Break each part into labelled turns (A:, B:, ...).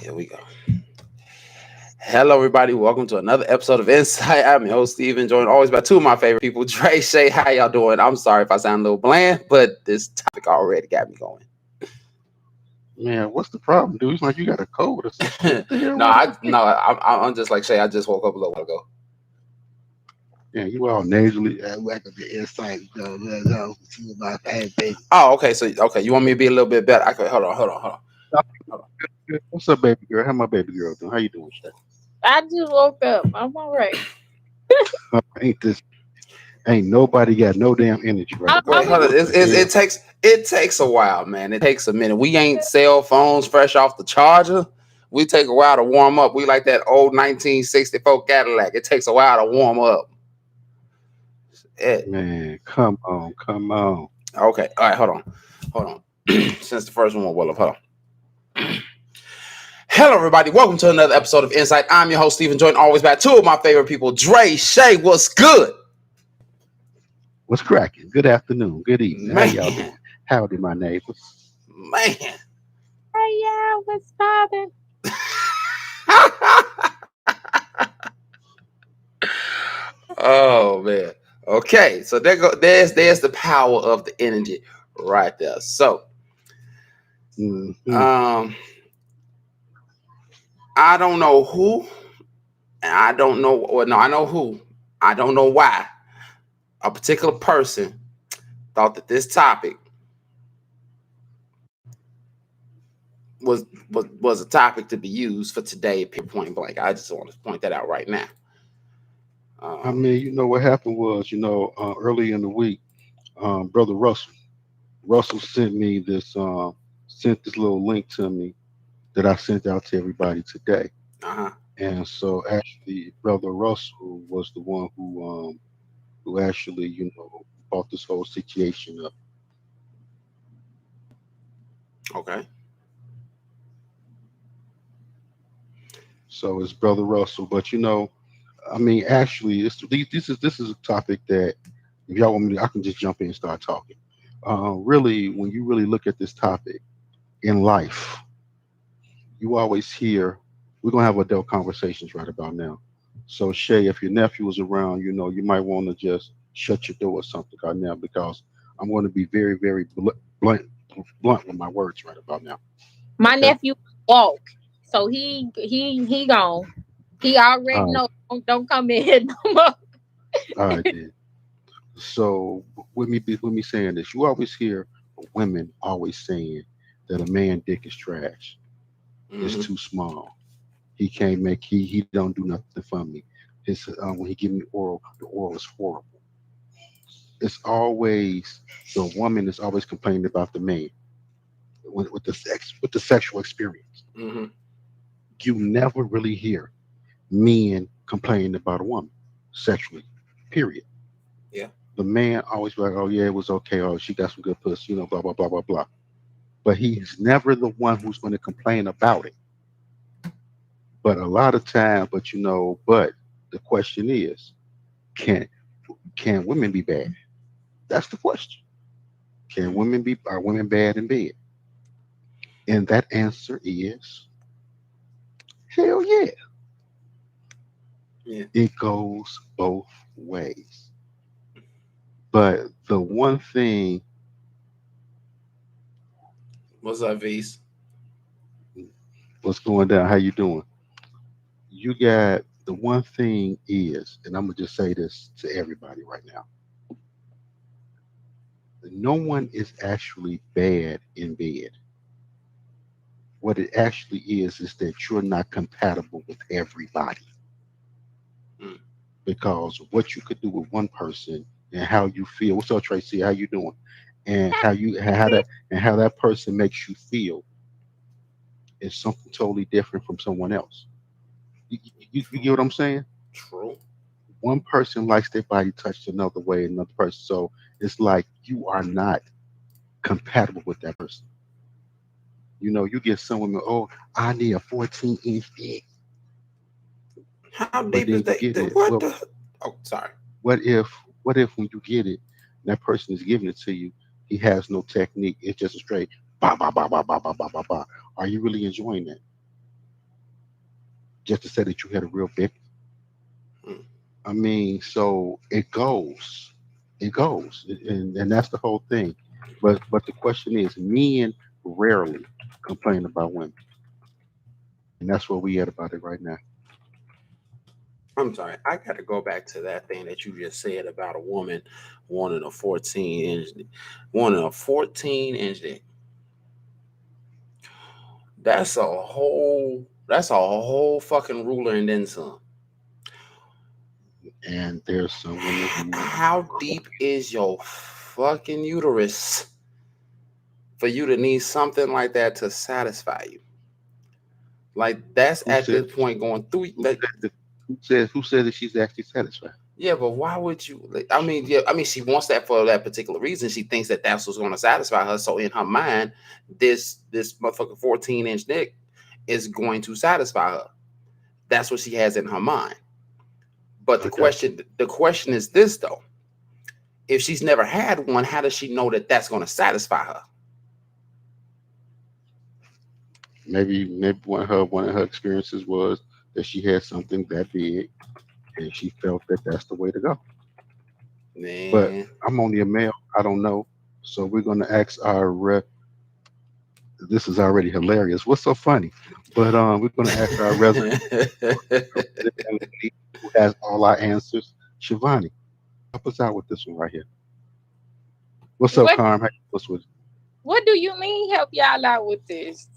A: Here we go. Hello, everybody. Welcome to another episode of En-Syte. I'm your host, Steven, joined always by two of my favorite people, Dre, Shay. How y'all doing? I'm sorry if I sound a little bland, but this topic already got me going.
B: Man, what's the problem, dude? It's like you got a cold or something. What the hell
A: no,
B: wrong
A: I
B: with you?
A: no, I'm just like Shay. I just woke up a little while ago.
B: Yeah, you all nasally. Welcome to Insight. See my baby.
A: Oh, okay. So, okay, you want me to be a little bit better? Okay, hold on.
B: What's up, baby girl? How my baby girl doing? How you doing, Shay?
C: I just woke up. I'm all right.
B: Ain't this? Ain't nobody got no damn energy right
C: I,
B: about
A: Wait,
C: I'm
B: now.
A: hold on.
B: What the hell?
A: It takes a while, man. It takes a minute. We ain't cell phones fresh off the charger. We take a while to warm up. We like that old 1964 Cadillac. It takes a while to warm up. It,
B: Man, come on, come on.
A: okay. All right. Hold on. Since the first one went well up, hold on. Hello, everybody. Welcome to another episode of En-Syte. I'm your host, Steven, joined always by two of my favorite people, Dre, Shay. What's good?
B: What's cracking? Good afternoon. Good evening. How y'all
A: Man,
B: doing? Howdy, my neighbors.
A: man.
C: hey, yeah, what's poppin'?
A: Oh man. Okay, so there's the power of the energy right there. So
B: Mm-hmm.
A: um I don't know who, and I don't know, well, no, I know who. I don't know why. A particular person thought that this topic was a topic to be used for today, point blank. I just want to point that out right now.
B: I
A: Um,
B: mean, you know what happened was, early in the week, brother Russell sent this little link to me that I sent out to everybody today.
A: uh-huh.
B: And so actually, brother Russell was the one who actually brought this whole situation up.
A: Okay.
B: So it's brother Russell. But I mean, actually, this is a topic that if y'all want me to, I can just jump in and start talking. Really, when you really look at this topic in life, you always hear we're gonna have adult conversations right about now. So Shay, if your nephew was around, you might want to just shut your door or something right now because I'm going to be very, very blunt, blunt with my words right about now.
C: My
B: Okay.
C: nephew walk, so he gone. He already
B: All right.
C: know. Don't come in here no more.
B: All right then. So with me saying this, you always hear women always saying that a man dick is trash. It's
A: Hmm.
B: too small. He can't make he don't do nothing for me. His when he give me oral, the oral is horrible. It's always the woman is always complaining about the man with the sexual experience.
A: Hmm.
B: You never really hear men complaining about a woman sexually. Period.
A: Yeah.
B: The man always be like, "Oh yeah, it was okay. Oh, she got some good pussy," blah blah blah blah blah. But he's never the one who's going to complain about it. But a lot of time, but the question is, can can women be bad? That's the question. Are women bad in bed? And that answer is hell yeah.
A: Yeah.
B: It goes both ways. But the one thing,
A: What's up, V's?
B: what's going down? How you doing? You got the one thing is, and I'm gonna just say this to everybody right now. No one is actually bad in bed. What it actually is that you're not compatible with everybody.
A: Mm.
B: Because what you could do with one person and how you feel. What's up, Tracy? How you doing? And how that person makes you feel is something totally different from someone else. You get what I'm saying?
A: True.
B: One person likes their body touched another way, another person. So it's like you are not compatible with that person. You get some women, oh, I need a 14-inch dick.
A: How
B: But
A: deep is
B: then you
A: they?
B: get it.
A: What
B: Well,
A: the? Oh, sorry.
B: what if when you get it, that person is giving it to you, he has no technique. It's just a straight ba ba ba ba ba ba ba ba ba. Are you really enjoying that? just to say that you had a real victim.
A: Mm.
B: I mean, so it goes, and that's the whole thing. But the question is, men rarely complain about women, and that's where we at about it right now.
A: I'm sorry. I got to go back to that thing that you just said about a woman wanting a 14 inch dick. That's a whole fucking ruler and then some.
B: And there's some women who
A: How deep is your fucking uterus for you to need something like that to satisfy you? Like that's
B: who
A: at
B: said
A: this point going through.
B: who
A: Like,
B: said that, who said that she's actually satisfied.
A: yeah, but why would you? Like, I mean, yeah, I mean, she wants that for that particular reason. She thinks that that's what's going to satisfy her. So in her mind, this motherfucking 14 inch dick is going to satisfy her. That's what she has in her mind. But the
B: I got
A: question, the question is this though: if she's never had one, how does she know that that's going to satisfy her?
B: you. Maybe one of her experiences was that she had something that big, and she felt that that's the way to go. But
A: Man,
B: I'm only a male. I don't know. So we're going to ask our this is already hilarious. What's so funny? But we're going to ask our resident lady who has all our answers, Shivani. Help us out with this one right here. What's up,
C: What
B: Carm? How you what's with
C: What do you mean? Help y'all out with this.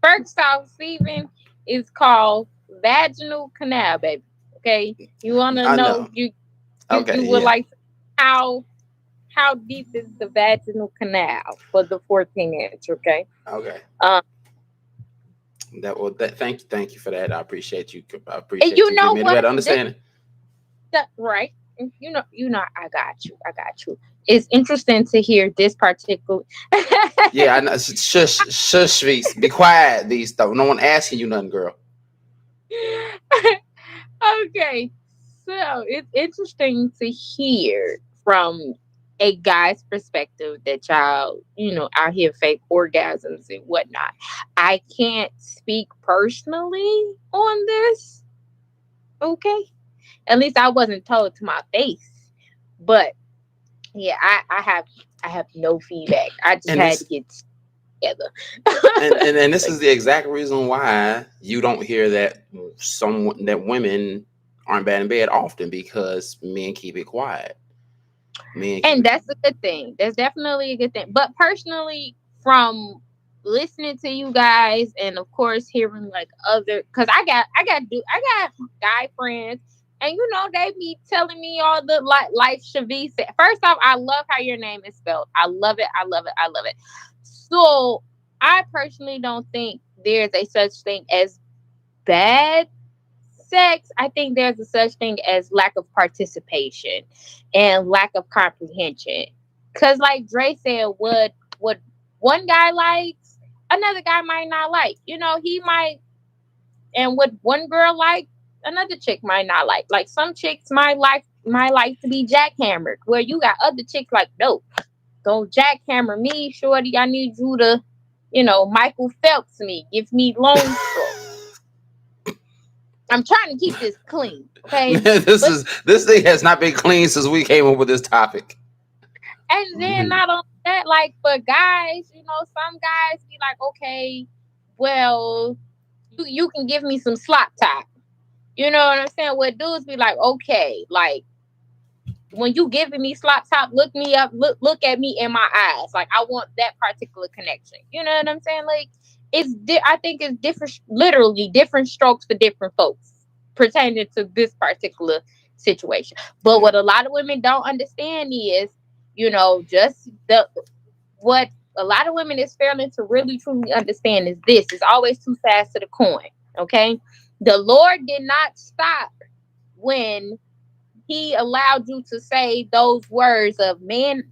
C: First off, Stephen, is called vaginal canal, baby. Okay, you want to
A: I
C: know?
A: know.
C: You
A: Okay,
C: would
A: yeah.
C: like how how deep is the vaginal canal for the 14 inch? Okay.
A: Okay.
C: Um,
A: Thank you for that. I appreciate you. I
C: and
A: appreciate
C: you
A: you giving
C: know
A: me a
C: what?
A: better understanding.
C: Right. You know. I got you. I got you. It's interesting to hear this particular.
A: Yeah, I know. Shush, shush, Reese. Be quiet. These stuff. No one asking you nothing, girl.
C: Okay, so it's interesting to hear from a guy's perspective that y'all, out here fake orgasms and whatnot. I can't speak personally on this, okay? At least I wasn't told to my face. But yeah, I have no feedback. I just
A: And
C: had to
A: this
C: get together.
A: and this
C: Like,
A: is the exact reason why you don't hear that women aren't bad in bed often because men keep it quiet. Men keep
C: and
A: it.
C: that's a good thing. That's definitely a good thing. But personally, from listening to you guys, and of course hearing like other, because I got guy friends, and they be telling me all the life Shavi said. First off, I love how your name is spelled. I love it. I love it. I love it. So I personally don't think there's a such thing as bad sex. I think there's a such thing as lack of participation and lack of comprehension. Cause like Dre said, what one guy likes, another guy might not like. He might, and what one girl like, another chick might not like. Like some chicks might like to be jackhammered, where you got other chicks like, no, don't jackhammer me, shorty. I need you to, Michael Phelps me, give me long stroke. I'm trying to keep this clean,
A: Man,
C: okay? But
A: this thing has not been clean since we came up with this topic.
C: and then
B: me?
C: not only that, like for guys, some guys be like, okay, well, you can give me some slop top. You know what I'm saying? What dudes be like, okay, like when you giving me slop top, look me up, look at me in my eyes. Like I want that particular connection. You know what I'm saying? Like I think it's different, literally different strokes for different folks pertaining to this particular situation. But
A: Yeah.
C: what a lot of women don't understand is, just what a lot of women is failing to really truly understand is this: it's always two sides to the coin. Okay, the Lord did not stop when he allowed you to say those words of men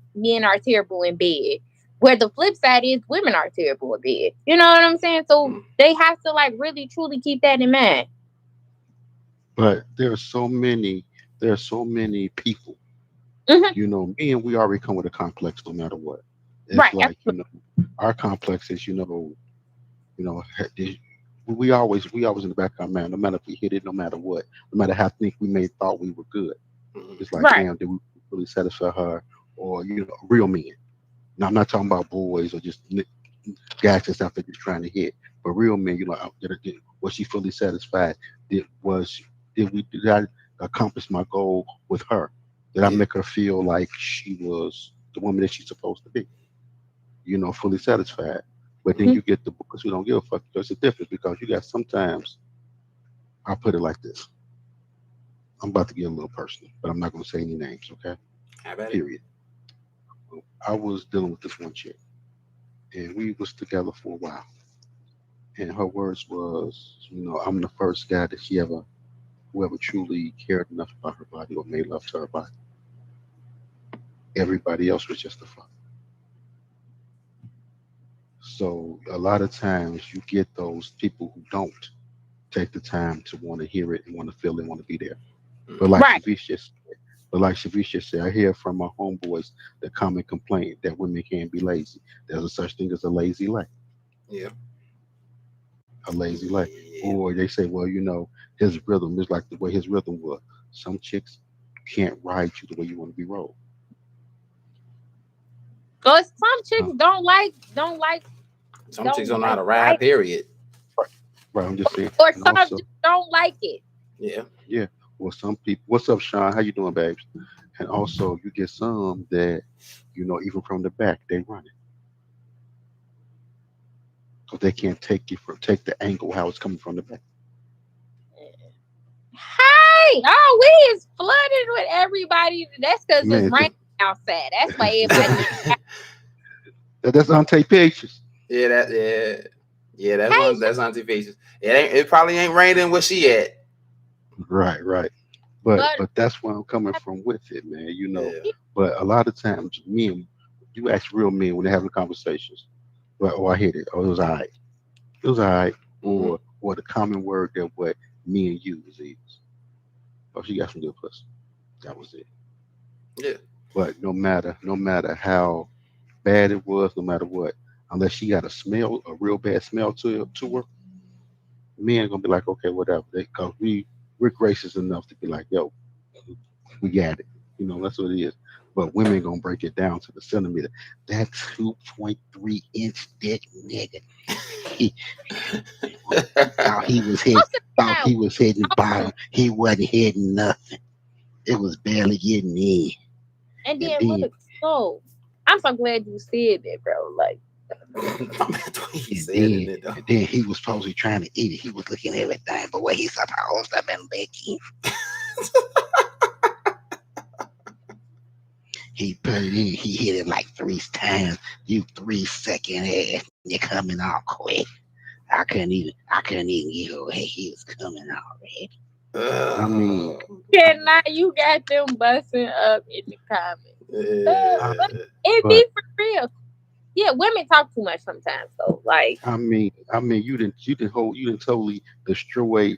C: are terrible in bed. Where the flip side is women are terrible in bed. You know what I'm saying? So
A: Mm.
C: they have to like really truly keep that in mind.
B: But there are so many people.
C: Hmm.
B: Me and we already come with a complex no matter what. It's
C: Right.
B: like, our complex is, we always in the back of our mind, no matter if we hit it, no matter what, no matter how think we may thought we were good.
A: Mhm.
B: It's like,
C: Right.
B: damn, did we really satisfy her? Or, real men. Now, I'm not talking about boys or just guys that's out there just trying to hit, but real men, was she fully satisfied? Did I accomplish my goal with her? Did I
A: Yeah.
B: make her feel like she was the woman that she's supposed to be? Fully satisfied. But then
C: Mhm.
B: you get the boys who don't give a fuck. There's a difference because you got sometimes, I'll put it like this. I'm about to get a little personal, but I'm not going to say any names, okay?
A: How about it?
B: Period. I was dealing with this one chick, and we was together for a while. And her words was, I'm the first guy that whoever truly cared enough about her body or made love to her body. Everybody else was just a fuck. So a lot of times you get those people who don't take the time to want to hear it and want to feel it, want to be there. But
A: Mhm.
B: like
C: Right.
B: Shavisha said, but like Shavisha said, I hear from my homeboys the common complaint that women can't be lazy. There's a such thing as a lazy leg,
A: Yeah.
B: a lazy leg.
A: Yeah.
B: Or they say, well, his rhythm is like the way his rhythm was. Some chicks can't ride you the way you want to be rolled.
C: Cause some
B: Uh,
C: chicks don't like
A: Some chicks
C: don't
A: don't know how
C: like
A: to ride.
C: fight,
A: Period.
B: right, right. I'm just saying.
C: or
B: And
C: some
B: also,
C: just don't like it.
A: Yeah.
B: yeah. Well, some people. What's up, Sean? How you doing, babes? And also, you get some that, even from the back, they run it because they can't take the angle how it's coming from the back.
C: Hey, oh, we is flooded with everybody. That's because it's
B: Man,
C: raining outside. That's why everybody.
B: that's Ante pictures.
A: Yeah. That. Yeah. Yeah. That's
C: Hey,
A: one. That's Auntie Faces. It probably ain't raining where she at.
B: Right, right. But
C: but
B: but that's where I'm coming from with it, man.
A: Yeah.
B: But a lot of times, men, you ask real men when they're having conversations. Well, oh, I hit it. Oh, it was alright. It was alright.
A: Hmm.
B: Or the common word that what men use is, oh, she got some good pussy. That was it.
A: Yeah.
B: But no matter how bad it was, no matter what, unless she got a real bad smell to her, men gonna be like, okay, whatever. Cause we're gracious enough to be like, yo, we got it. That's what it is. But women gonna break it down to the centimeter. That 2.3-inch dick nigga. He thought he was hit.
C: most of the
B: Thought
C: time,
B: he was hitting bottom. He wasn't hitting nothing. It was barely getting in.
C: and
B: And
C: then
B: then
C: look, so I'm so glad you said that, bro. Like,
A: I'm at the way he
B: and
A: said
B: then
A: it though.
B: and then he was supposedly trying to eat it. He was looking at everything, but what he supposed to have been licking. He put it in. He hit it like 3 times. You 3 second ass. You're coming all quick. I couldn't even get away. He was coming already. I mean,
C: cannot you got them busting up in the comments?
B: I,
C: But
A: Yeah.
C: it be
B: but
C: for real. Yeah, women talk too much sometimes. So, like,
B: I mean, you didn't totally destroy.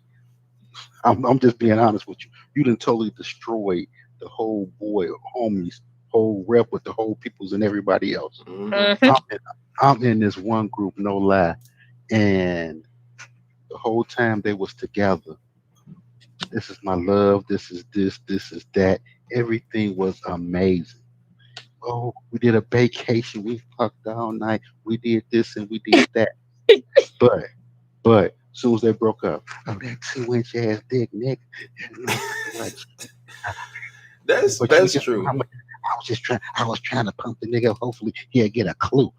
B: I'm just being honest with you. You didn't totally destroy the whole boy homies, whole rep with the whole peoples and everybody else.
A: Hmm.
C: mhm.
B: I'm in, I'm in this one group, no lie, and the whole time they was together. This is my love. This is this. This is that. Everything was amazing. Oh, we did a vacation. We fucked all night. We did this and we did that. But but soon as they broke up, oh that 2 inch ass dick nigga. That motherfucker like, but you
A: That's
B: just
A: true.
B: how much I was trying to pump the nigga. Hopefully he'll get a clue.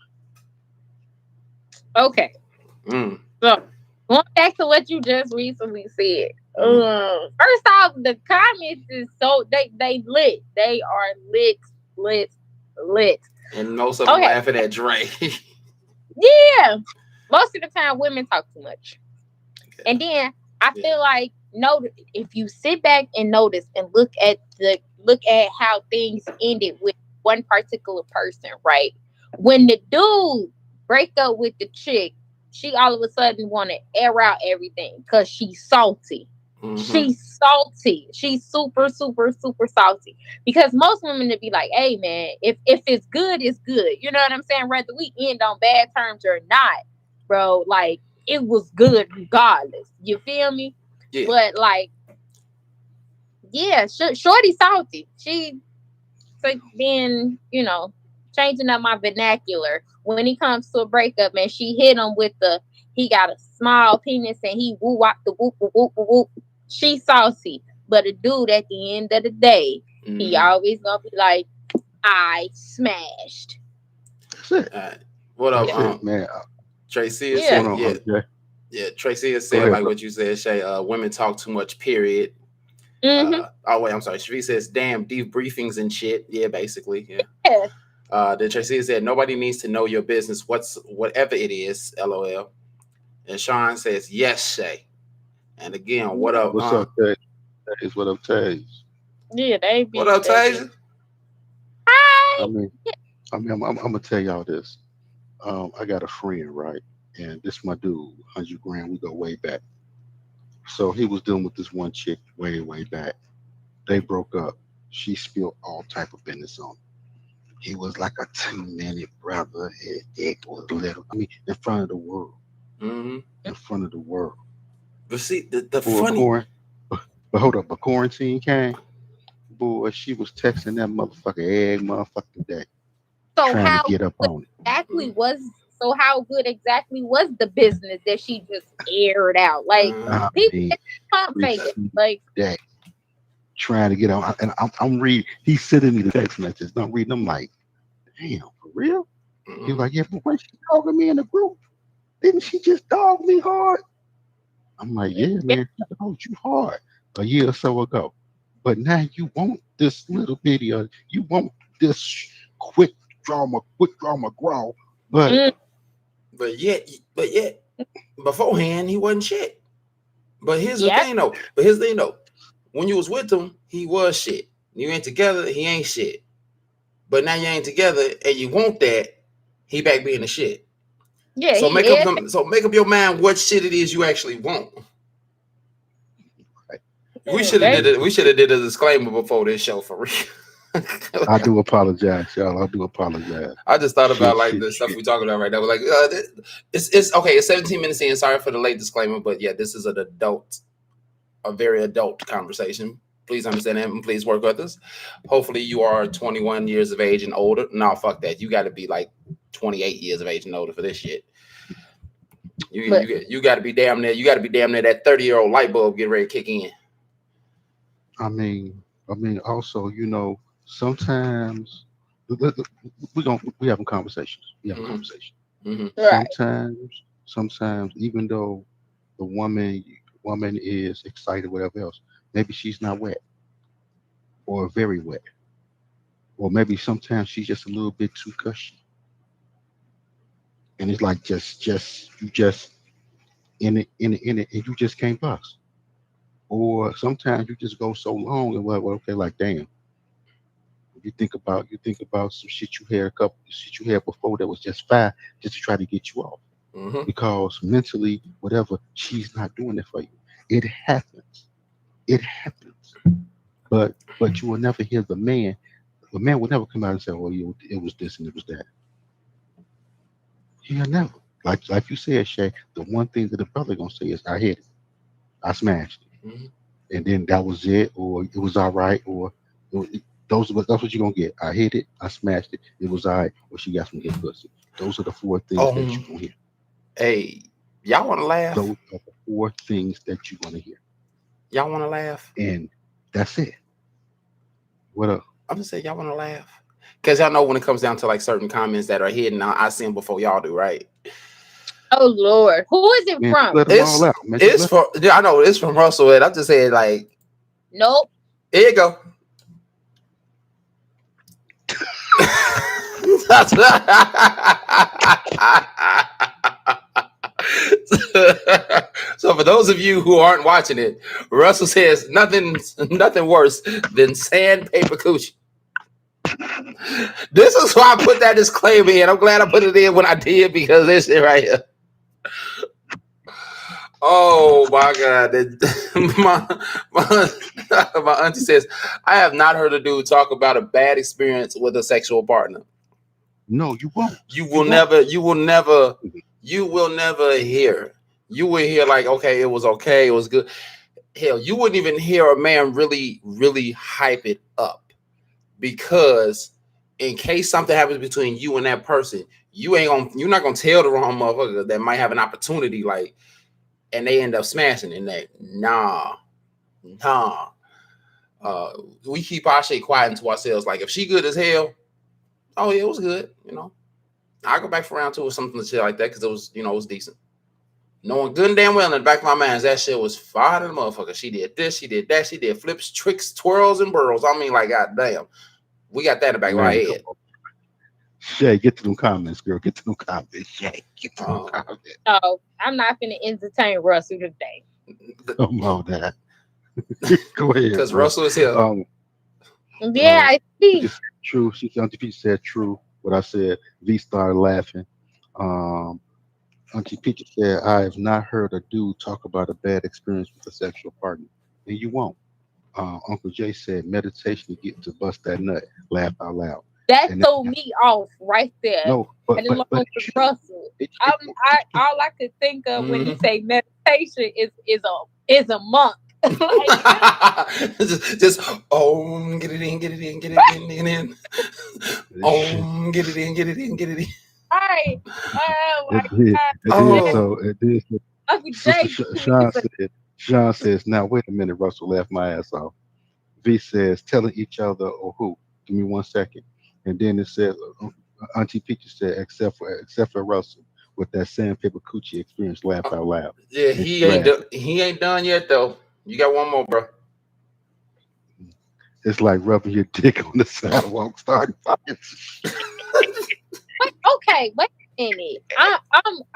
C: Okay.
A: Mm.
C: So, going back to what you just recently said.
A: Mm.
C: First off, the comments is so they lit. They are lit, lit, lit.
A: And most of them
C: Okay.
A: laughing at Dre.
C: Yeah. Most of the time, women talk too much. And
A: Okay.
C: then I
A: Yeah.
C: feel like if you sit back and notice and look at how things ended with one particular person, right? When the dude break up with the chick, she all of a sudden want to air out everything because she's salty.
A: Hmm.
C: She's salty. She's super, super, super salty. Because most women would be like, "Hey, man, if it's good, it's good." You know what I'm saying? Whether we end on bad terms or not, bro. Like, it was good regardless. You feel me?
A: Yeah.
C: But like, yeah, Shorty salty. She been, changing up my vernacular when it comes to a breakup, and she hit him with he got a small penis and he woo wop the whoop whoop whoop whoop. She saucy, but a dude at the end of the day, he always gonna be like, I smashed.
B: That's it.
A: All right. What up,
B: That's it, man.
A: Tracy
B: What's
A: said,
B: going on, Jay?
A: yeah. Tracy has
B: Go
A: said
B: ahead,
A: like
B: bro.
A: what you said, Shay. Women talk too much. Period.
C: Mm-hmm.
A: Oh wait, I'm sorry. Shavi says, "Damn, debriefings and shit." Yeah, basically, yeah. Then Tracy said, "Nobody needs to know your business. Whatever it is." LOL. And Sean says, "Yes, Shay." And again, what up?
B: What's up, Jay? That is what I'm telling you.
C: Yeah, they be.
A: What up, Tasia?
C: Hi.
B: I'm gonna tell y'all this. I got a friend, right? And this my dude, 100 grand. We go way back. So he was dealing with this one chick way, way back. They broke up. She spilled all type of business on him. He was like a 2-minute brother. His dick was little. I mean, in front of the world.
A: Mm-hmm.
B: In front of the world.
A: But see, the
B: Boy,
A: funny.
B: but hold up, but quarantine came. Boy, she was texting that motherfucker every motherfucking day,
C: So
B: trying to get up on it.
C: How good exactly was the business that she just aired out? Like
B: I
C: people
B: mean,
C: pump fake it. Like
B: that trying to get on, and I'm reading. He's sending me the text messages. I'm reading. I'm like, damn, for real? He was like, yeah, but when she dogging me in the group, didn't she just dog me hard? I'm like, yeah, man, she dogged you hard a year or so ago. But now you want this little video. You want this quick drama grow. But
A: But yet, beforehand he wasn't shit. But here's the
C: Yep.
A: thing though. When you was with him, he was shit. You ain't together, he ain't shit. But now you ain't together and you want that, he back being the shit.
C: Yeah.
A: So make up your mind what shit it is you actually want. We should have did a disclaimer before this show for real.
B: I do apologize, y'all. I do apologize.
A: I just thought about the stuff we talking about right now. Like, it's okay. It's 17 minutes in. Sorry for the late disclaimer, but yeah, this is a very adult conversation. Please understand that and please work with us. Hopefully, you are 21 years of age and older. No, fuck that. You got to be like 28 years of age and older for this shit. You got to be damn near. You got to be damn near that 30-year-old light bulb getting ready to kick in.
B: I mean, also, sometimes we having conversations. We have conversations.
A: Mm-hmm.
C: Right.
B: Sometimes, even though the woman is excited, whatever else, maybe she's not wet or very wet, or maybe sometimes she's just a little bit too cushy, and it's like just you just in it, and you just can't bust. Or sometimes you just go so long and well, okay, like damn. You think about some shit you had before that was just fine, just to try to get you off.
A: Mm-hmm.
B: Because mentally, whatever, she's not doing it for you. It happens. But you will never hear the man. The man will never come out and say, "Oh, it was this and it was that." He'll never. Like you said, Shay. The one thing that the brother gonna say is, "I hit it. I smashed it," and then that was it, or it was all right, or that's what you're gonna get. I hit it, I smashed it, it was all right, or she got some good pussy. Those are the 4 things that you're gonna hear.
A: Hey, y'all want to laugh?
B: Those are the 4 things that you're gonna hear.
A: Y'all want to laugh?
B: And that's it. What up?
A: I'm just saying, y'all want to laugh? Because y'all know when it comes down to like certain comments that are hidden, I see them before y'all do, right?
C: Oh Lord, who is it from?
B: Let them all out, man.
A: It's from. I know it's from Russell, and I'm just saying, like,
C: nope.
A: Here you go. So for those of you who aren't watching it, Russell says nothing worse than sandpaper coochie. This is why I put that disclaimer in. I'm glad I put it in when I did, because this shit right here. Oh my God. My auntie says, I have not heard a dude talk about a bad experience with a sexual partner.
B: No, you won't.
A: You will never hear You would hear like, okay, it was good. Hell, you wouldn't even hear a man really, really hype it up because in case something happens between you and that person, you're not gonna tell the wrong motherfucker that might have an opportunity, like, and they end up smashing in that. Nah. Uh, we keep our shit quiet into ourselves. Like if she good as hell, oh yeah, it was good. I'll go back for round two or something shit like that because it was decent. Knowing good and damn well in the back of my mind, that shit was fire to the motherfucker. She did this, she did that, she did flips, tricks, twirls, and burls. I mean, like, goddamn, we got that in the back of our
B: Man,
A: head.
B: Shay, get to them comments, girl. Get to them comments, Shay. Get to them comments.
C: No, I'm not gonna entertain Russell today.
B: Come on, that. Go ahead.
A: Because Russell is here.
C: Yeah, I see.
B: True. She said true. What I said. V started laughing. Auntie Peach said, I have not heard a dude talk about a bad experience with a sexual partner. And you won't. Uncle Jay said, meditation to get to bust that nut. Laugh out loud.
C: That threw me off right there.
B: No, but
C: Russell. All I could think of when you say meditation is a monk.
A: just get it in, get it in, get it in, get it in. Get it in, get it in, get it in.
C: All right.
B: It did.
C: Uncle Jay.
B: Sean says, now wait a minute, Russell laughed my ass off. V says, telling each other or who? Give me 1 second. And then it says, Auntie Peach said, except for Russell with that sandpaper coochie experience, laugh out loud.
A: Yeah, he ain't done yet though. You got one more, bro.
B: It's like rubbing your dick on the sidewalk, starting fucking.
C: Okay, wait a minute.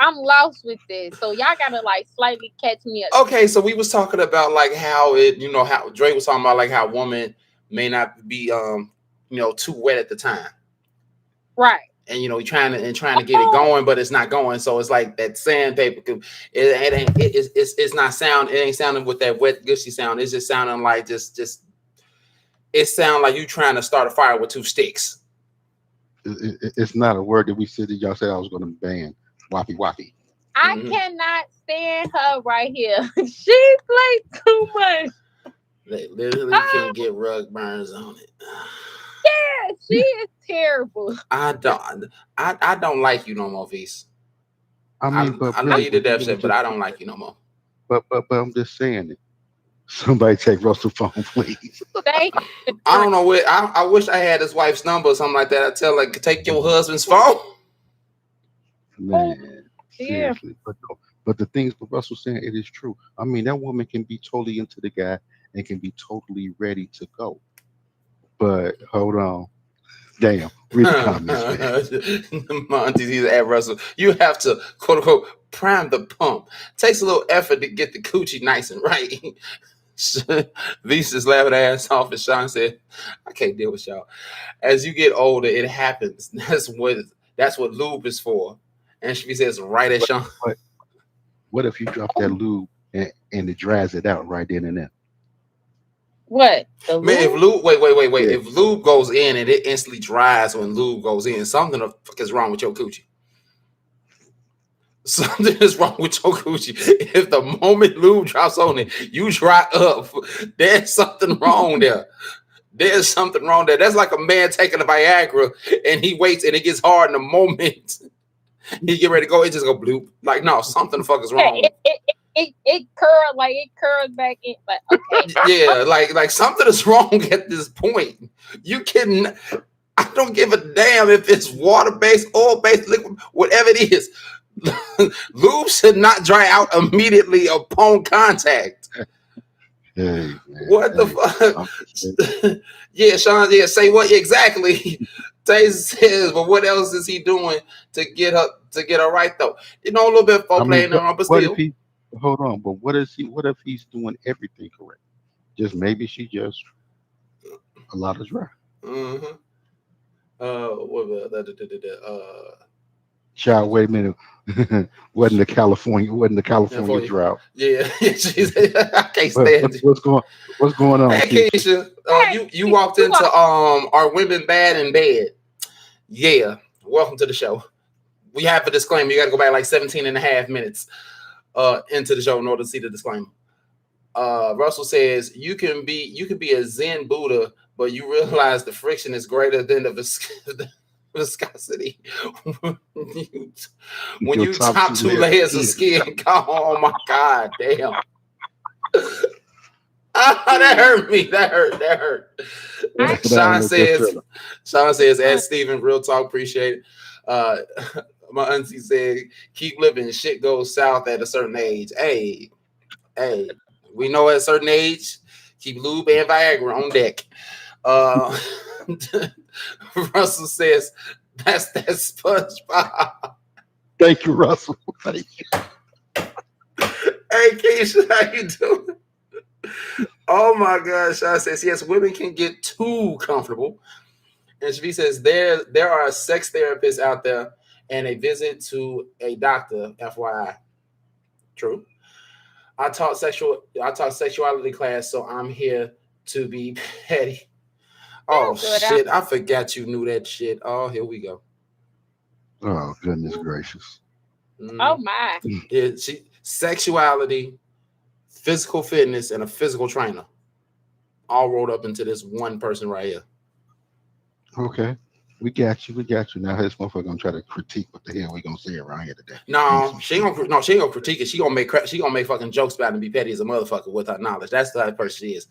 C: I'm lost with this, so y'all gotta like slightly catch me up.
A: Okay, so we was talking about like how how Dre was talking about like how women may not be too wet at the time,
C: right?
A: And trying to get it going, but it's not going. So it's like that sandpaper. It's not sound. It ain't sounding with that wet gushy sound. It's just sounding like just. It sounds like you trying to start a fire with two sticks.
B: It's not a word that we said that y'all said I was going to ban. Wappy wappy.
C: I cannot stand her right here. She plays too much.
A: They literally can get rug burns on it.
C: Yeah, she is terrible.
A: I don't like you no more, Vise.
B: I mean,
A: I know you did that shit, but I don't like you no more.
B: But I'm just saying it. Somebody take Russell's phone, please.
A: I don't know what. I wish I had his wife's number or something like that. I tell her, take your husband's phone.
B: Man, seriously. But the things that Russell's saying, it is true. I mean, that woman can be totally into the guy and can be totally ready to go. But hold on. Damn. Read the comments.
A: Monty's either at Russell. You have to, quote unquote, prime the pump. Takes a little effort to get the coochie nice and right. Visa's laughing ass off, and Sean said, I can't deal with y'all. As you get older, it happens. That's what lube is for. And she says, right at Sean.
B: What if you drop that lube and it dries it out right then and there?
C: What?
A: Man, if lube, wait. Yeah. If lube goes in and it instantly dries when lube goes in, something the fuck is wrong with your coochie. Something is wrong with your coochie. If the moment lube drops on it, you dry up. There's something wrong there. There's something wrong there. That's like a man taking a Viagra and he waits and it gets hard in the moment. He get ready to go, it just go bloop. Like, no, something the fuck is wrong.
C: It curls back in. But okay.
A: Yeah, like something is wrong at this point. You can. I don't give a damn if it's water-based, oil-based, liquid, whatever it is. Lube should not dry out immediately upon contact.
B: Hey,
A: what the fuck? Yeah, Sean. Yeah, say what exactly? Tay says, but what else is he doing to get her right though? A little bit of playing around, but still.
B: Hold on, but what if he's doing everything correct? Just maybe she just a lot of dry.
A: Mm-hmm.
B: Child, wait a minute. wasn't the California drought?
A: Yeah, I can't stand it.
B: What's going on?
A: Hey, Keisha, you walked into Are Women Bad in Bed? Yeah, welcome to the show. We have a disclaimer. You got to go back like 17 and a half minutes. into the show in order to see the disclaimer. Russell says you can be a Zen Buddha, but you realize the friction is greater than the viscosity when
B: Your
A: you top two layers of skin. Oh my god, damn. That hurt me. That hurt. Sean says, as Steven, real talk, appreciate it. My auntie said, keep living. Shit goes south at a certain age. Hey, we know at a certain age, keep lube and Viagra on deck. Russell says, that's that SpongeBob.
B: Thank you, Russell. Thank you.
A: Hey, Keisha, how you doing? Oh my gosh, Sean says, yes, women can get too comfortable. And Shavi says, there are sex therapists out there and a visit to a doctor, FYI. True. I taught sexuality class, so I'm here to be petty. Oh shit, I forgot you knew that shit. Oh, here we go.
B: Oh, goodness gracious.
C: Oh my.
A: Sexuality, physical fitness, and a physical trainer. All rolled up into this one person right here.
B: Okay. We got you. Now this motherfucker gonna try to critique what the hell we gonna say around here today.
A: No, she ain't gonna critique it. She gonna make fucking jokes about it and be petty as a motherfucker with her knowledge. That's the type of person she is.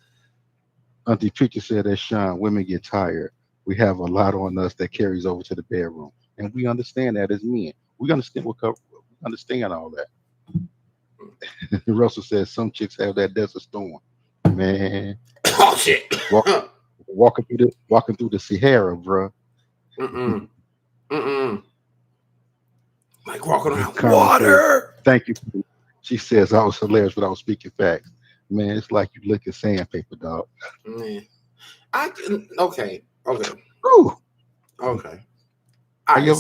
B: Auntie Tricia said that Sean, women get tired. We have a lot on us that carries over to the bedroom. And we understand that as men. We understand all that. Russell says some chicks have that desert storm. Man.
A: Oh shit.
B: Walking through the Sahara, bro.
A: Like walking around water.
B: Thank you. She says I was hilarious without speaking facts. Man, it's like you lick a sandpaper, dog.
A: Man. Okay.
B: Ooh.
A: Okay.
B: Have you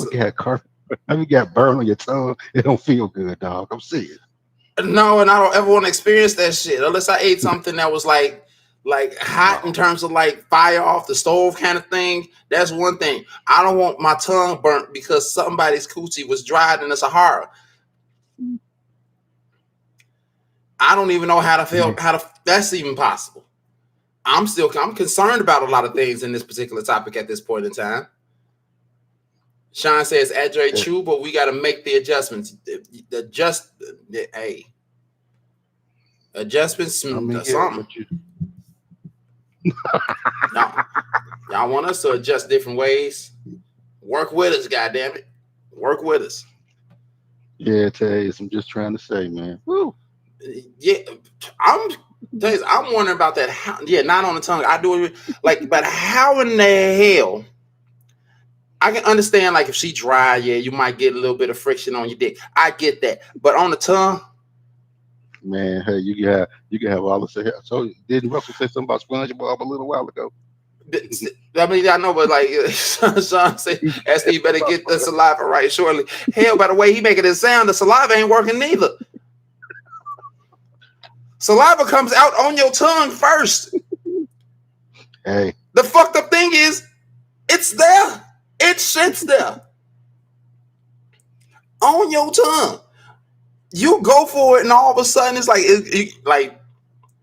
B: ever got burn on your tongue? It don't feel good, dog. I'm serious.
A: No, and I don't ever want to experience that shit unless I ate something that was like hot in terms of like fire off the stove kind of thing. That's one thing. I don't want my tongue burnt because somebody's coochie was dried in the Sahara. I don't even know how to feel. That's even possible. I'm concerned about a lot of things in this particular topic at this point in time. Sean says, Adre, true, but we got to make the adjustments. Adjustments, something. No, y'all want us to adjust different ways. Work with us, goddammit. Work with us.
B: Yeah, Taze, I'm just trying to say, man. Woo.
A: Yeah, I'm wondering about that. Not on the tongue. I do it but how in the hell? I can understand if she dry, you might get a little bit of friction on your dick. I get that, but on the tongue,
B: man, hey, you can have all the. So didn't Russell say something about SpongeBob a little while ago?
A: I mean, I know, but Sean said, "Steve, better get the saliva right shortly." Hell, by the way he making it sound, the saliva ain't working neither. Saliva comes out on your tongue first.
B: Hey,
A: the fucked up thing is, it's there. It sits there on your tongue. You go for it, and all of a sudden, it's like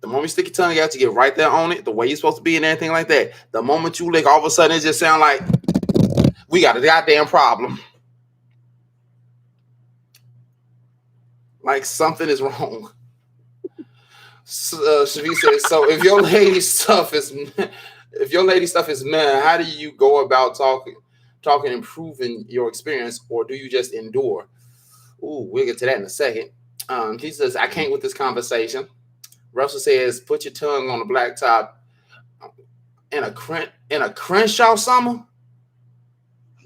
A: the moment you stick your tongue out, you get right there on it, the way you're supposed to be, and everything like that. The moment you lick, all of a sudden, it just sounds like we got a goddamn problem. Like something is wrong. Shavi says, so if your lady stuff is man, how do you go about talking, improving your experience, or do you just endure? Ooh, we'll get to that in a second. He says, I can't with this conversation. Russell says, put your tongue on the blacktop in a Crenshaw summer.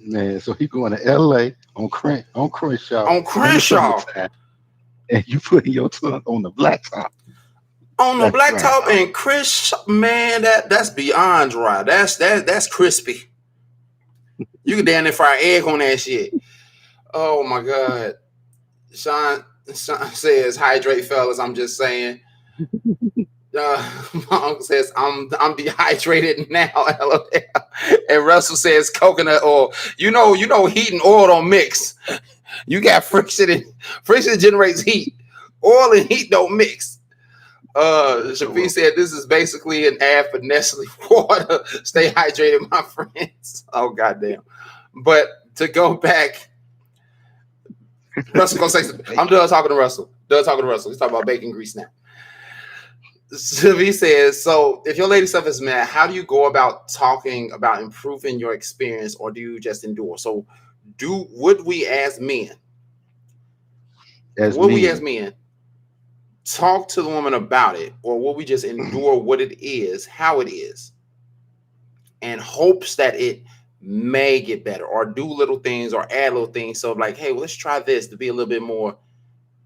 B: Man, so he going to LA on Crenshaw.
A: On Crenshaw.
B: And you putting your tongue on the blacktop.
A: On the blacktop and Crenshaw, man, that's beyond dry. That's crispy. You can damn near fry an egg on that shit. Oh my God. Sean says, hydrate, fellas. I'm just saying. My uncle says, I'm dehydrated now. LOL. And Russell says, coconut oil. You know, heat and oil don't mix. You got friction. Friction generates heat. Oil and heat don't mix.
B: So,
A: Shafi said this is basically an ad for Nestle water. Stay hydrated, my friends. Oh goddamn. But to go back, Russell gonna say something. I'm done talking to Russell. Done talking to Russell. He's talking about bacon grease now. Shafi says, so if your lady stuff is mad, how do you go about talking about improving your experience, or do you just endure? So would we as men,
B: as
A: would we as
B: men,
A: men talk to the woman about it, or will we just endure what it is, how it is, and hopes that it may get better, or do little things or add little things? So like, hey, well, let's try this to be a little bit more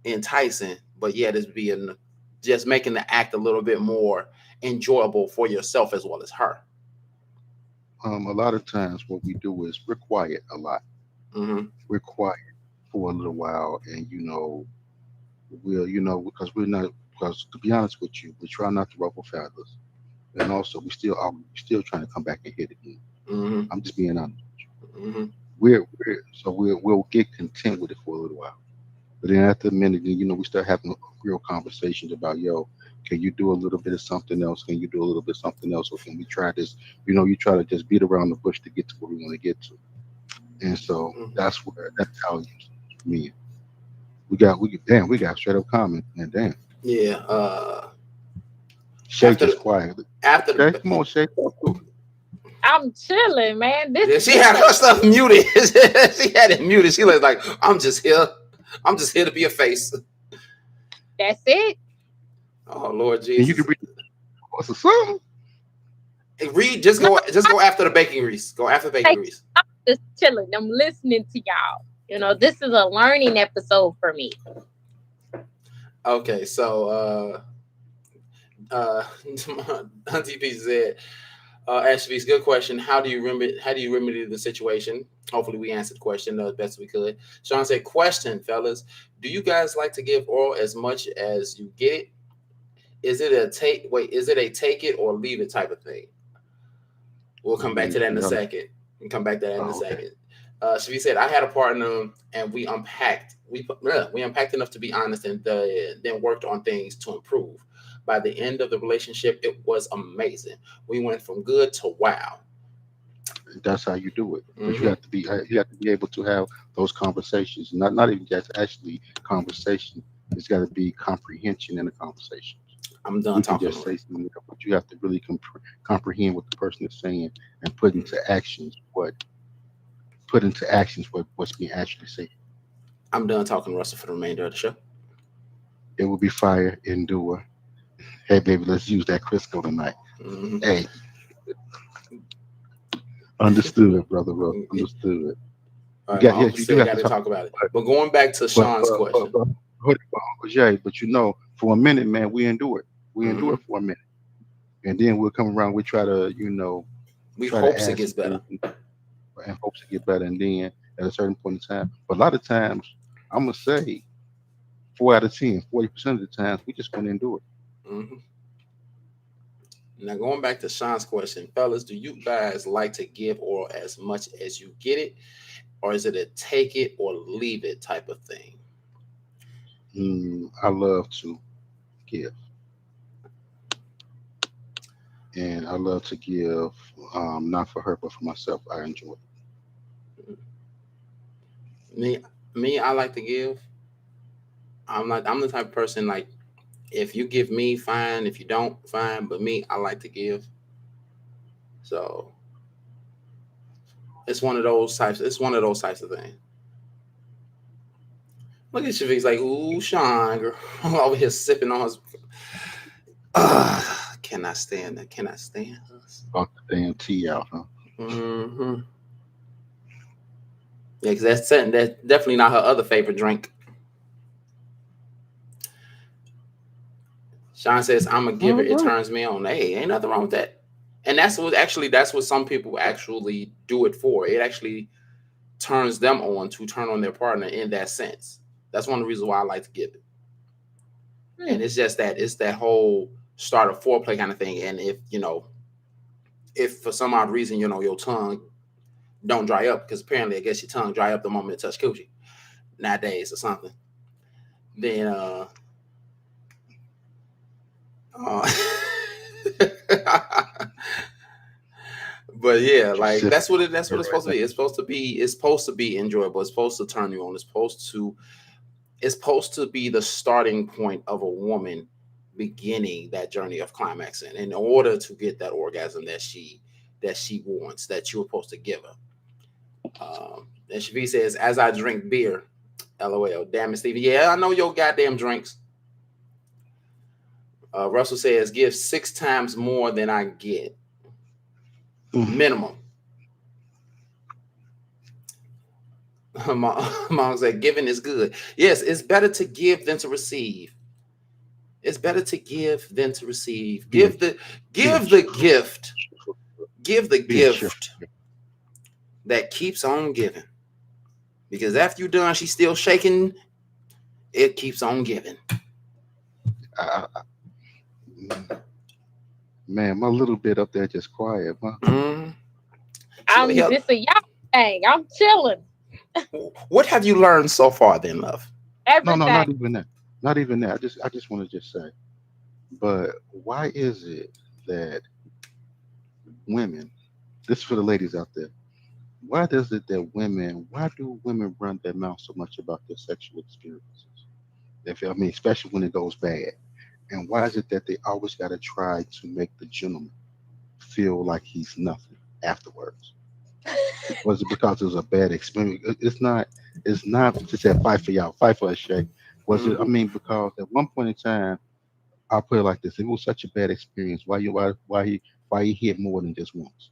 A: enticing, but yeah, this being just making the act a little bit more enjoyable for yourself as well as her.
B: a lot of times what we do is we're quiet a lot.
A: Mm-hmm.
B: We're quiet for a little while, and we'll, because we're not, because to be honest with you, we try not to ruffle feathers, and also we still trying to come back and hit again.
A: Mm-hmm.
B: I'm just being honest.
A: Mm-hmm.
B: We'll get content with it for a little while. But then after a minute, then, we start having real conversations about, yo, can you do a little bit of something else? Can you do a little bit of something else? Or can we try this? You try to just beat around the bush to get to where we want to get to. And so that's how it is for me. We got straight up comment. And damn,
A: Yeah.
B: Shay
A: After
B: just
A: the
B: quiet.
A: after
B: Shay,
A: the
B: come on, Shay. Talk to it.
C: I'm chilling, man.
A: yeah, she
C: This
A: had
C: a
A: her stuff muted. She had it muted. She was like, I'm just here. I'm just here to be a face.
C: that's it.
A: Oh Lord
B: And you can
A: Jesus.
B: read what's the song?
A: Hey, Reed, just
C: No,
A: go after the bacon grease. Go after the bacon
C: like,
A: grease.
C: I'm just chilling. I'm listening to y'all. This is a learning episode for me.
A: Okay, so Auntie P said, Ashley, good question. How do you remedy the situation? Hopefully we answered the question as best we could. Sean said, question, fellas. Do you guys like to give oral as much as you get it? Is it a take it or leave it type of thing? We'll come back to that in a
B: Y'all,
A: second. And come back to that in a
B: oh, okay.
A: second. She said, I had a partner and we unpacked. We unpacked enough to be honest, and then worked on things to improve. By the end of the relationship, it was amazing. We went from good to wow.
B: That's how you do it. Because
A: Hmm.
B: you have to be able to have those conversations. Not even just actually conversation. It's got to be comprehension in the conversation.
A: I'm done
B: We can
A: talking.
B: just say something, but you have to really comprehend what the person is saying and put into actions what's being actually said.
A: I'm done talking, Russell, for the remainder of the show.
B: It will be fire, endure. Hey, baby, let's use that Crisco tonight.
A: Hmm.
B: Hey, understood, brother. Bro, understood.
A: All right, my
B: Yeah,
A: uncle
B: you do
A: said
B: have
A: got
B: to
A: to
B: talk.
A: talk about it. But going back to
B: But
A: Sean's
B: but but
A: question.
B: but, but Uncle Jay, but for a minute, man, we endure it. We endure
A: Hmm.
B: it for a minute, and then we'll come around. We try to
A: We
B: try to
A: hopes it
B: add
A: gets
B: some
A: better.
B: things and hopes to get better. And then at a certain point in time, but a lot of times, I'm gonna say 4 out of 10, 40% of the times, we just gonna endure it.
A: Hmm. Now going back to Sean's question, fellas, do you guys like to give oral as much as you get it, or is it a take it or leave it type of thing?
B: I love to give, and I love to give, not for her, but for myself. I enjoy it.
A: Me, I like to give. I'm the type of person like if you give me, fine. If you don't, fine. But me, I like to give. So it's one of those types. It's one of those types of things. Look at Shavik's like, ooh, Sean, girl, over here sipping on his. Cannot stand that. Cannot stand us.
B: Bought the damn tea out, huh?
A: Mm-hmm. Yeah, because that's definitely not her other favorite drink. Sean says, I'm a giver.
B: All
A: It
B: right.
A: turns me on. Hey, ain't nothing wrong with that. And that's what some people actually do it for. It actually turns them on to turn on their partner in that sense. That's one of the reasons why I like to give it. And
C: Hmm.
A: it's that whole start of foreplay kind of thing. And if for some odd reason, your tongue don't dry up, because apparently I guess your tongue dry up the moment it touch coochie nowadays or something, then Uh, but yeah, like
B: Specific.
A: that's what it's supposed to be. It's supposed to be enjoyable. It's supposed to turn you on. It's supposed to be the starting point of a woman beginning that journey of climaxing in order to get that orgasm that she wants, that you were supposed to give her. And Shavi says, as I drink beer, LOL. Damn it, Stevie. Yeah, I know your goddamn drinks. Russell says, give 6 times more than I get. Minimum. Mom said, giving is good. Yes, it's better to give than to receive. It's better to give than to receive. Give the gift. Give the gift that keeps on giving. Because after you're done, she's still shaking. It keeps on giving.
B: Man, my little bit up there just quiet, huh?
C: This a y'all thing. I'm chilling.
A: What have you learned so far, then, love?
B: No,
C: Everything.
B: not even that. Not even that. I just want to just say, but why is it that women, this is for the ladies out there, why does it that why do women run their mouth so much about their sexual experiences? If I mean, especially when it goes bad. And why is it that they always got to try to make the gentleman feel like he's nothing afterwards? Was it because it was a bad experience? It's not. It's not just that fight for y'all, fight for us, Shay. Was it? I mean, because at one point in time, I'll put it like this: it was such a bad experience. Why he hit more than just once?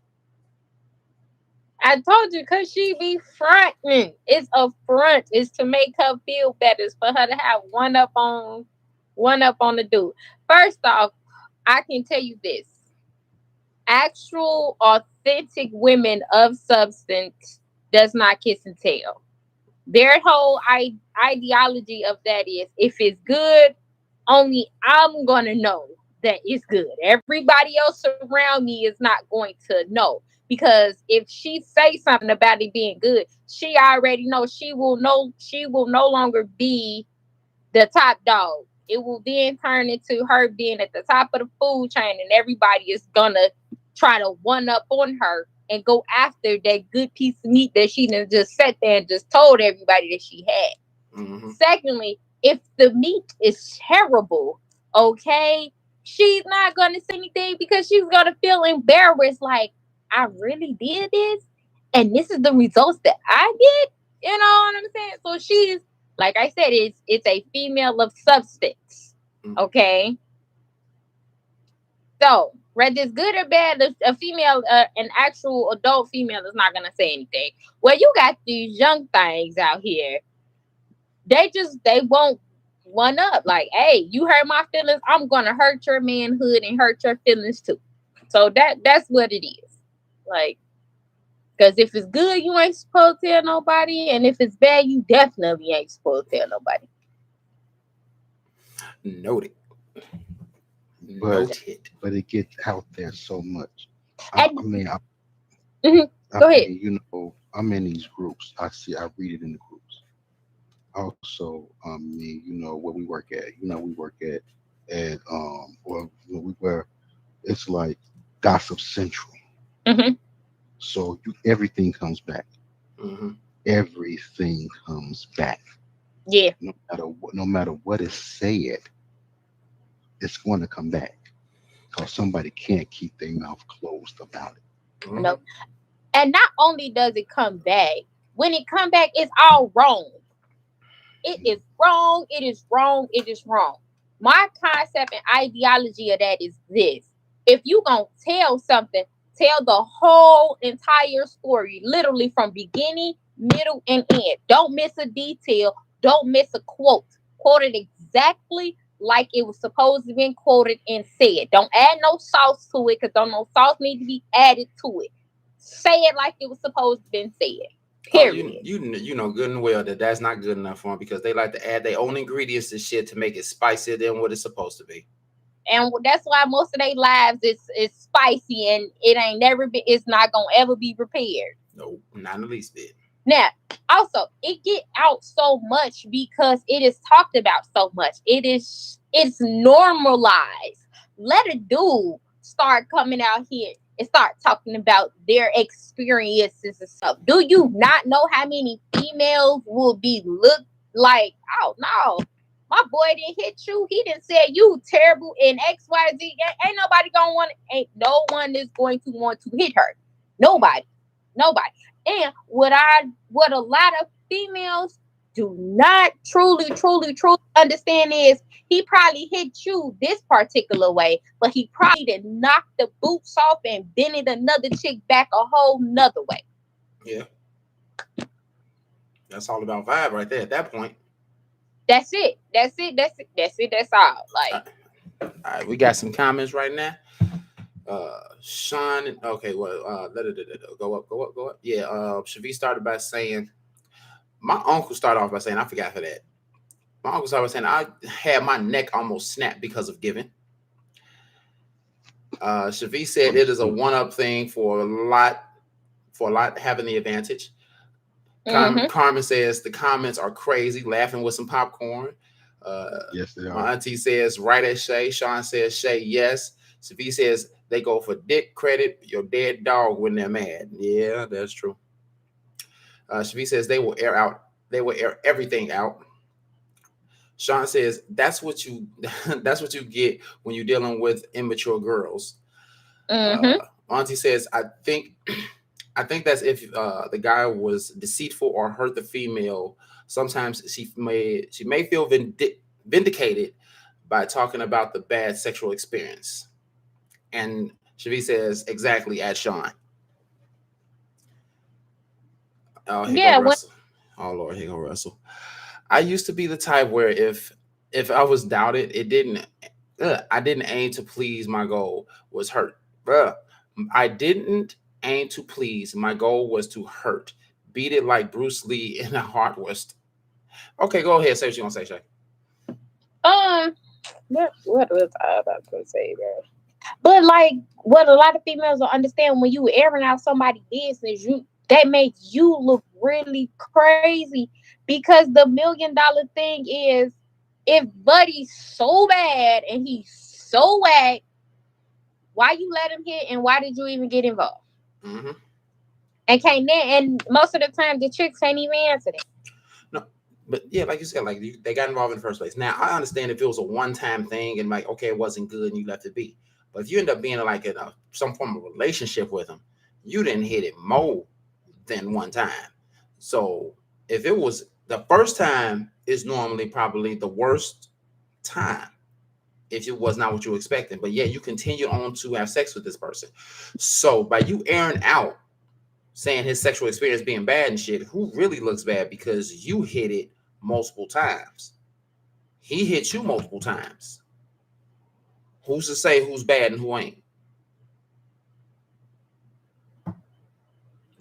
C: I told you, cause she be fronting. It's a front. It's to make her feel better. It's for her to have one up on the dude. First off, I can tell you this: actual, authentic women of substance does not kiss and tell. Their whole ideology of that is, if it's good, only I'm gonna know that it's good. Everybody else around me is not going to know, because if she say something about it being good, she already knows she will no longer be the top dog. It will then turn into her being at the top of the food chain, and everybody is gonna try to one up on her and go after that good piece of meat that she done just sat there and just told everybody that she had. Secondly, if the meat is terrible, okay, she's not gonna say anything, because she's gonna feel embarrassed, like, I really did this, and this is the results that I get. You know what I'm saying? So she's, like I said, it's a female of substance. Okay. So whether it's good or bad, a female, an actual adult female is not gonna say anything. Well, you got these young things out here. They won't one up. Like, hey, you hurt my feelings, I'm gonna hurt your manhood and hurt your feelings too. So that's what it is. Like, because if it's good, you ain't supposed to tell nobody, and if it's bad, you definitely ain't supposed to tell nobody.
A: Noted.
B: But it gets out there so much.
C: Go ahead.
B: You know, I'm in these groups. I read it in the groups. Also, you know, where we work at. You know, we work at or where it's like Gossip Central. So everything comes back. Everything comes back.
C: Yeah.
B: No matter what is said, it's going to come back, because somebody can't keep their mouth closed about it.
C: No. And not only does it come back, when it come back, it's all wrong. It is wrong. It is wrong. It is wrong. My concept and ideology of that is this: if you gonna tell something, tell the whole entire story, literally from beginning, middle, and end. Don't miss a detail. Don't miss a quote. Quote it exactly like it was supposed to be quoted and said. Don't add no sauce to it, because don't no sauce need to be added to it. Say it like it was supposed to be said. Period.
A: You know good and well that that's not good enough for them, because they like to add their own ingredients to shit to make it spicier than what it's supposed to be.
C: And that's why most of their lives is spicy, and it's not gonna ever be repaired.
A: No, not in the least bit.
C: Now, also, it get out so much because it is talked about so much. It's normalized. Let a dude start coming out here and start talking about their experiences and stuff. Do you not know how many females will be looked like, oh no, my boy didn't hit you. He didn't say you terrible in XYZ. Ain't nobody gonna want, ain't no one is going to want to hit her. Nobody. Nobody. And what a lot of females do not truly understand is he probably hit you this particular way, but he probably did knock the boots off and bended another chick back a whole nother way.
A: Yeah. That's all about vibe right there at that point.
C: That's it. That's all. Like,
A: All right, we got some comments right now. Sean, okay, well, go up. Yeah, Shavi started by saying, my uncle started off by saying, I forgot for that. My uncle started by saying, I had my neck almost snapped because of giving. Shavi said it is a one-up thing for a lot having the advantage. Carmen says the comments are crazy, laughing with some popcorn.
B: Yes, they are.
A: My auntie says, right at Shay. Sean says, Shay, yes. Shavi says, they go for dick credit, your dead dog when they're mad. Yeah, that's true. Shavi says they will air everything out. Sean says that's what you get when you're dealing with immature girls. Auntie says, I think that's if the guy was deceitful or hurt the female. Sometimes she may feel vindicated by talking about the bad sexual experience. And Shavi says, exactly, at Sean. Oh, here go Russell. Oh Lord, here go Russell. I used to be the type where if I was doubted, I didn't aim to please. My goal was hurt. I didn't aim to please. My goal was to hurt. Beat it like Bruce Lee in a Heart West. Okay, go ahead. Say what you want to say, Shay.
C: What was I about to say there? But like, what a lot of females don't understand, when you airing out somebody's business, that makes you look really crazy. Because the $1 million thing is, if Buddy's so bad and he's so whack, why you let him hit and why did you even get involved? And most of the time the chicks can't even answer that.
A: No, but yeah, like you said, like they got involved in the first place. Now I understand if it was a one-time thing and like, okay, it wasn't good and you left it be. But if you end up being like in some form of relationship with him, you didn't hit it more than one time. So if it was the first time, is normally probably the worst time if it was not what you were expecting. But yeah, you continue on to have sex with this person. So by you airing out, saying his sexual experience being bad and shit, who really looks bad because you hit it multiple times? He hit you multiple times. Who's to say who's bad and who ain't?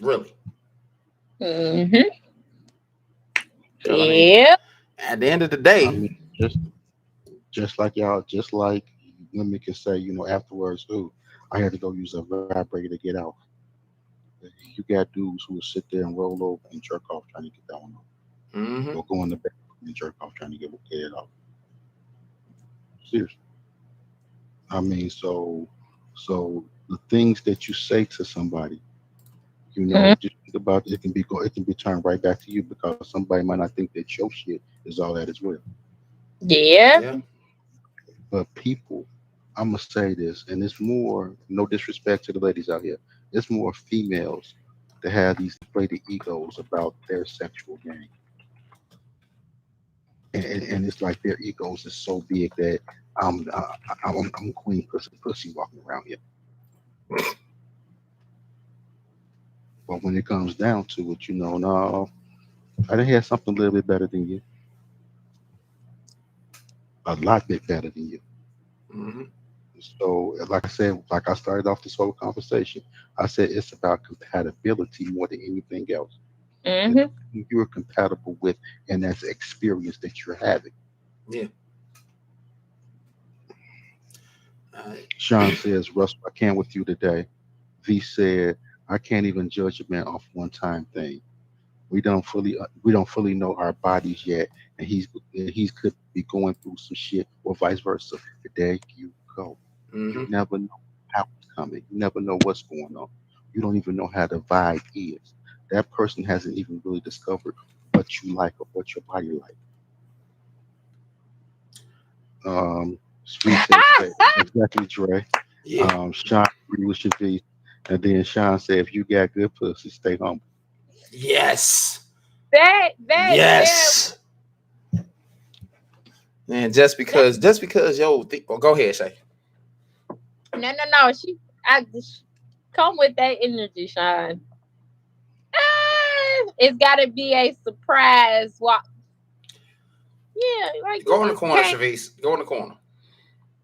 A: Really?
C: Yeah.
A: At the end of the day,
B: I mean, just like y'all, just like women can say, afterwards, ooh, I had to go use a vibrator to get out. You got dudes who will sit there and roll over and jerk off trying to get that one off. Or go in the bathroom and jerk off trying to get it off. Seriously. I mean, so the things that you say to somebody, just think about it, it can be turned right back to you because somebody might not think that your shit is all that as well.
C: Yeah.
B: But people, I'm gonna say this, and it's more, no disrespect to the ladies out here, it's more females that have these inflated egos about their sexual game. And it's like their egos is so big that I'm queen pussy walking around here. But when it comes down to it, no, I done had something a little bit better than you, a lot bit better than you. So, like I said, like I started off this whole conversation, I said it's about compatibility more than anything else. Who you're compatible with, and that's the experience that you're having.
A: Yeah.
B: Sean says, Russell, I can't with you today. V said, I can't even judge a man off one time thing. We don't fully know our bodies yet, and he's could be going through some shit, or vice versa. There you go. You never know how it's coming. You never know what's going on. You don't even know how the vibe is. That person hasn't even really discovered what you like or what your body like. Sweet says exactly, Dre.
A: Yeah.
B: Sean agree with your V. And then Sean said, if you got good pussy, stay humble.
A: Yes.
C: that
A: Yes. Man, just because, yo, go ahead, Shay.
C: no. I just come with that energy, Sean. It's got to be a surprise walk. Yeah, like
A: Go
C: you
A: in the
C: just
A: corner,
C: can't.
A: Shavis. Go in the corner.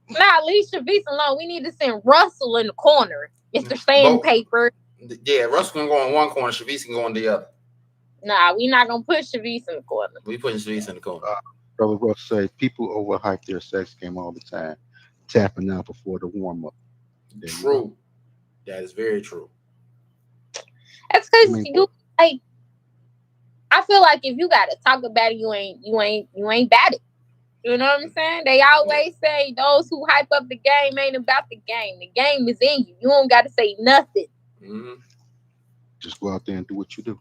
C: Nah, leave Shavis alone. We need to send Russell in the corner, Mr. Sandpaper.
A: Yeah, Russell can go in one corner, Shavis can go in the other.
C: Nah, we not gonna put Shavis in the corner.
A: We putting Shavis in the corner.
B: Brother Russ say people overhype their sex game all the time, tapping out before the warm up.
A: True. That is very true.
C: That's because you like. I feel like if you gotta talk about it, you ain't bad it. You know what I'm saying? They always say those who hype up the game ain't about the game. The game is in you. You don't gotta say nothing.
B: Just go out there and do what you do.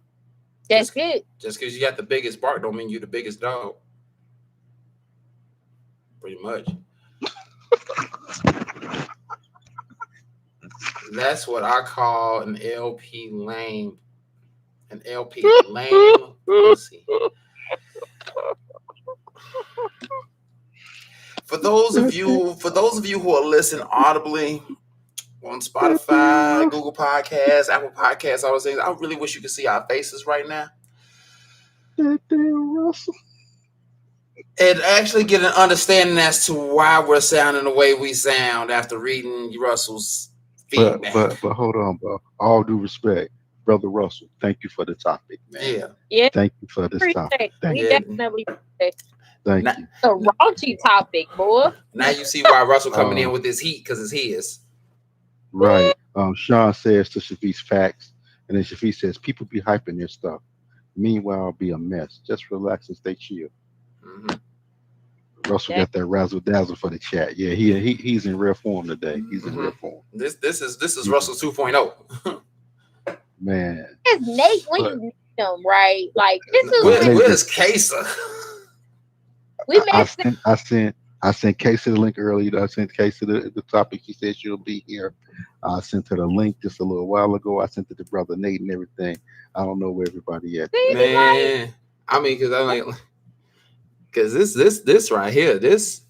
C: That's it.
A: Just because you got the biggest bark don't mean you the biggest dog. Pretty much. That's what I call an LP lame. An LP lame pussy. For those of you who are listening audibly on Spotify, Google Podcasts, Apple Podcasts, all those things, I really wish you could see our faces right now. And actually get an understanding as to why we're sounding the way we sound after reading Russell's feedback.
B: But hold on, bro. All due respect, Brother Russell, thank you for the topic, man.
C: Yeah.
B: Thank you for this topic.
C: We definitely
B: thank you.
C: A raunchy topic, boy.
A: Now you see why Russell coming in with this heat, because it's his.
B: Right. Sean says to Shafi's facts, and then Shafi says people be hyping their stuff. Meanwhile, I'll be a mess. Just relax and stay chill. Russell got that razzle dazzle for the chat. Yeah, he's in rare form today. He's in rare form.
A: This is Russell 2.0.
B: Man,
C: it's Nate when you meet him, right? Like this is
A: where's Kesa?
B: I sent Casey the link earlier. I sent Casey the topic. She said she'll be here. I sent her the link just a little while ago. I sent it to Brother Nate and everything. I don't know where everybody at.
A: Man, I mean, because I'm like, because this right here, this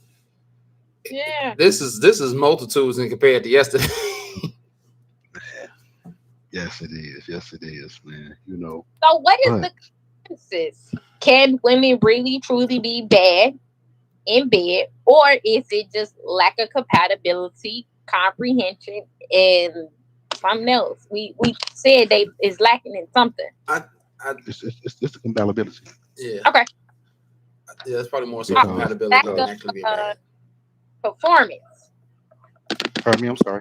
A: is multitudes in compared to yesterday.
B: Yes, it is. Yes, it is, man. You know.
C: So, what is the consensus? Can women really truly be bad in bed, or is it just lack of compatibility, comprehension, and something else? We said they is lacking in something.
B: It's the compatibility.
A: Yeah.
C: Okay.
A: Yeah, it's probably more so compatibility than actually being bad.
C: Performance.
B: Pardon me, I'm sorry.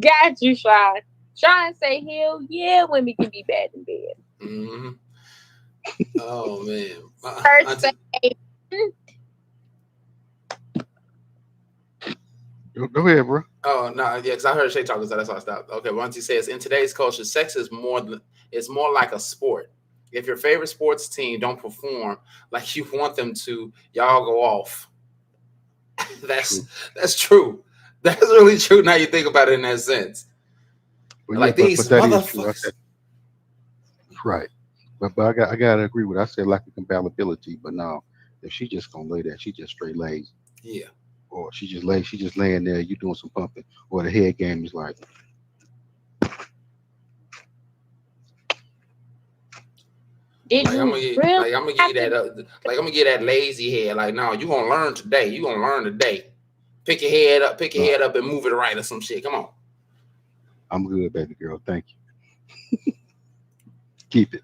C: Got you, Sean. Sean say, hell yeah, women can be bad in bed.
A: Oh, man.
B: Go ahead, bro.
A: Oh, no, yeah, because I heard Shay talking, so that's why I stopped. Okay, once he says, in today's culture, sex is more like a sport. If your favorite sports team don't perform like you want them to, y'all go off. That's true. That's really true now you think about it in that sense.
B: Well,
A: like
B: yeah,
A: these
B: but
A: motherfuckers.
B: Right. But I gotta agree with it. I said lack of compatibility, but now if she just gonna lay there, she just straight lazy.
A: Yeah.
B: Or she just laying there, you doing some pumping, or the head game is like.
A: I'm gonna give you that lazy head. Like, no, you gonna learn today. You gonna learn today. Pick your head up and move it right or some shit. Come on.
B: I'm good, baby girl. Thank you. Keep it.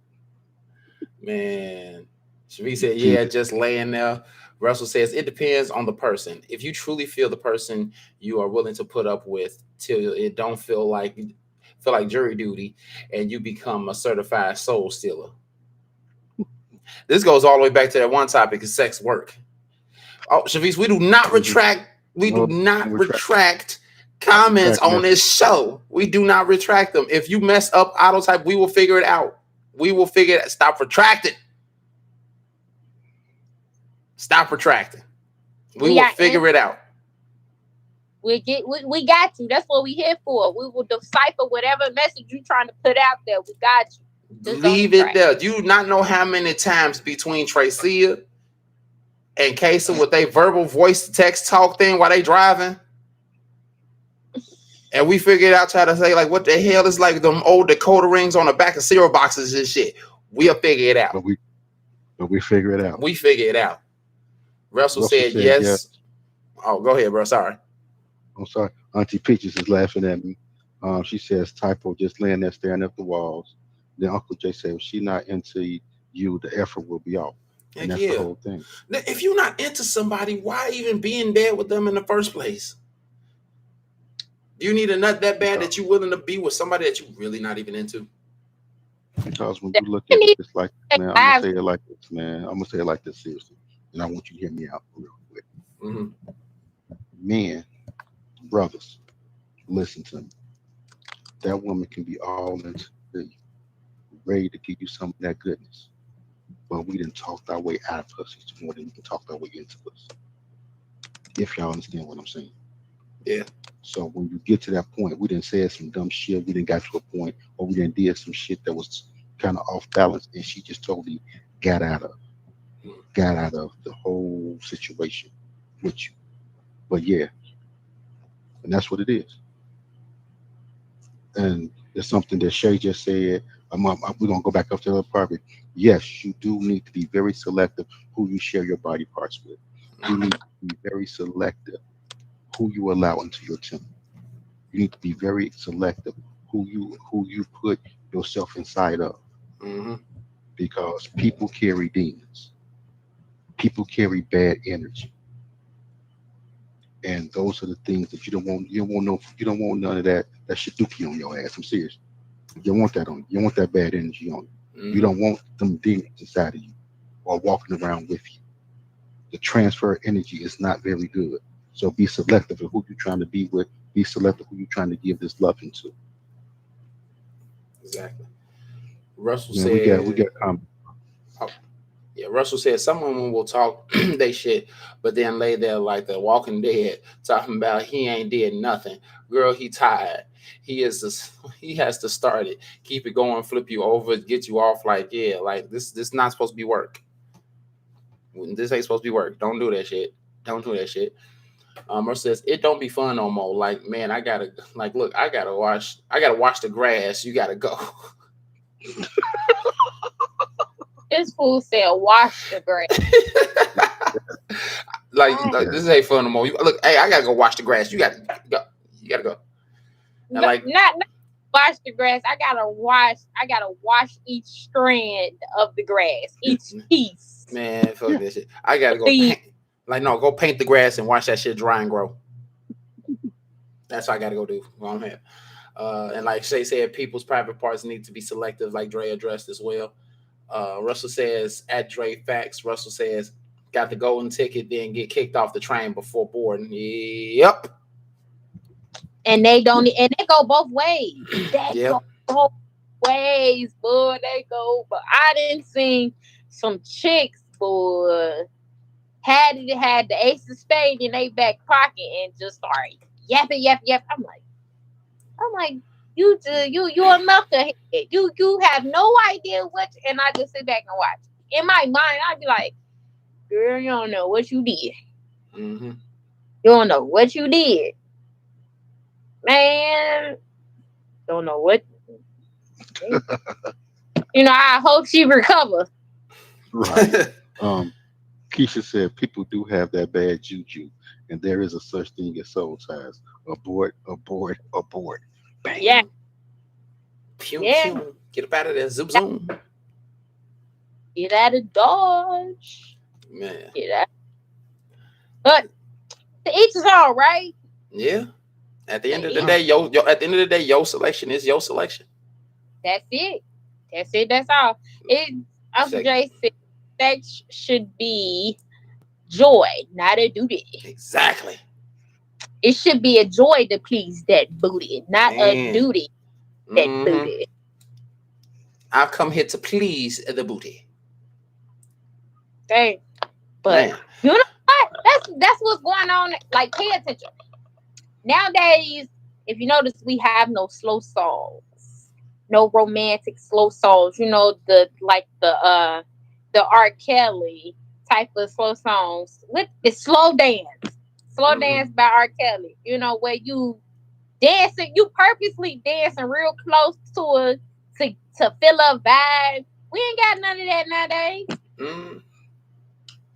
A: Man. Shavie said, yeah, just laying there. Russell says, it depends on the person. If you truly feel the person you are willing to put up with till it don't feel like jury duty and you become a certified soul stealer. This goes all the way back to that one topic is sex work. Oh, Shavis, we do not retract. We do
B: No,
A: not
B: no
A: retract comments
B: retract
A: on
B: message.
A: this show. We do not retract them. If you mess up auto type, we will figure it out. We will figure it. Stop retracting. Stop retracting. We will figure it out.
C: We got you. That's what we here for. We will decipher whatever message you trying to put out there. We got you. Just
A: Leave it there. Do you not know how many times between Tracia and Kaysa with they verbal voice text talk thing while they driving? And we figured out try to say like what the hell is like them old decoder rings on the back of cereal boxes and shit. We'll figure it out.
B: But we figure it out.
A: We figure it out. Russell said yes. Oh, go ahead, bro. Sorry.
B: I'm sorry. Auntie Peaches is laughing at me. She says typo just laying there staring at the walls. Then Uncle Jay said if she not into you, the effort will be off. And that's the whole thing.
A: If you're not into somebody, why even be in bed with them in the first place? Do you need a nut that bad that you're willing to be with somebody that you're really not even into?
B: Because when you look at it, it's like, man, I'm gonna say it like this, man. I'm gonna say it like this seriously, and I want you to hear me out real quick. Men, brothers, listen to me. That woman can be all into you, ready to give you some of that goodness, but we didn't talk our way out of pussy more than we can talk our way into pussy. If y'all understand what I'm saying.
A: Yeah.
B: So when you get to that point, we didn't say some dumb shit. We didn't got to a point, or we didn't did some shit that was kind of off balance, and she just totally got out of the whole situation with you. But yeah, and that's what it is. And it's something that Shay just said. We're gonna go back up to the other part. Yes, you do need to be very selective who you share your body parts with. You need to be very selective who you allow into your temple. You need to be very selective who you put yourself inside of, because people carry demons. People carry bad energy, and those are the things that you don't want. You don't want none of that shiduki on your ass. I'm serious. You don't want that on you. You don't want that bad energy on you. You don't want them demons inside of you or walking around with you. The transfer of energy is not very good. So be selective of who you're trying to be with. Be selective who you're trying to give this love into.
A: Exactly. Russell
B: Man,
A: said
B: we got
A: yeah, Russell said some women will talk they shit, but then lay there like the Walking Dead, talking about he ain't did nothing. Girl, he tired. He has to start it, keep it going, flip you over, get you off. Like, yeah, like this not supposed to be work. This ain't supposed to be work. Don't do that shit. Don't do that shit. Russell says it don't be fun no more. Like, man, I gotta wash the grass. You gotta go.
C: This fool said wash the grass.
A: like this ain't fun no more. Look, hey, I gotta go wash the grass. You gotta go. You gotta go. And
C: Not wash the grass. I gotta wash each strand of the grass, each piece.
A: Man, fuck this shit. I gotta go paint. Go paint the grass and watch that shit dry and grow. That's what I gotta go do while I'm here. And like Shay said, people's private parts need to be selective, like Dre addressed as well. Russell says, at Dre Facts, Russell says, got the golden ticket, then get kicked off the train before boarding. Yep.
C: And they go both ways. Go both ways, boy. They go. But I didn't see some chicks, boy, had the ace of spade in their back pocket and just started yapping. I'm like, you a knucklehead. You have no idea and I just sit back and watch. In my mind, I'd be like, girl, you don't know what you did. You don't know what you did. Man, don't know what. I hope she recovers.
B: Right. Keisha said people do have that bad juju, and there is a such thing as soul ties. Abort. Bang.
C: Yeah.
A: Pew, pew. Get up out of there. Zoom.
C: Get out of Dodge.
A: Man.
C: Get out. But to each his own, right?
A: Yeah. At the end of the day, your selection is your selection.
C: That's it. That's all. Uncle Jay said sex should be joy, not a duty.
A: Exactly.
C: It should be a joy to please that booty, not a
A: Man.
C: duty that booty.
A: I've come here to please the booty.
C: Dang. But
A: Man.
C: you know what? That's what's going on. Like, pay attention. Nowadays, if you notice, we have no slow songs, no romantic slow songs. You know, the R. Kelly type of slow songs with the slow dance by R. Kelly. You know, where you dancing, you purposely dancing real close to feel a vibe. We ain't got none of that nowadays.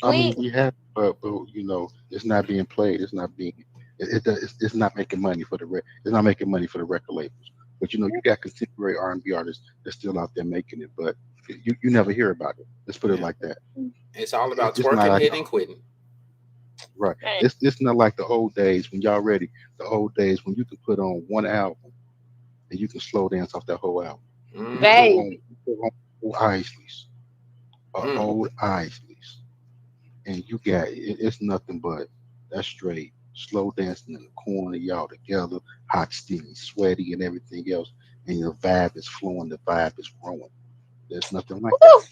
B: I mean, we have, but you know, it's not being played. It's not being. It's not making money for the it's not making money for the record labels. But you know, you got contemporary R&B artists that's still out there making it, but you never hear about it. Let's put it like that.
A: It's all about
B: It's not
A: twerking,
B: like
A: hitting, quitting.
B: right. It's not like the old days when y'all ready. The old days when you could put on one album and you can slow dance off that whole album.
C: Baby.
B: Put on old Isleys, old Isleys, and you got it's nothing but that straight slow dancing in the corner, y'all together, hot, steamy, sweaty, and everything else, and your vibe is flowing, the vibe is growing. There's nothing like that.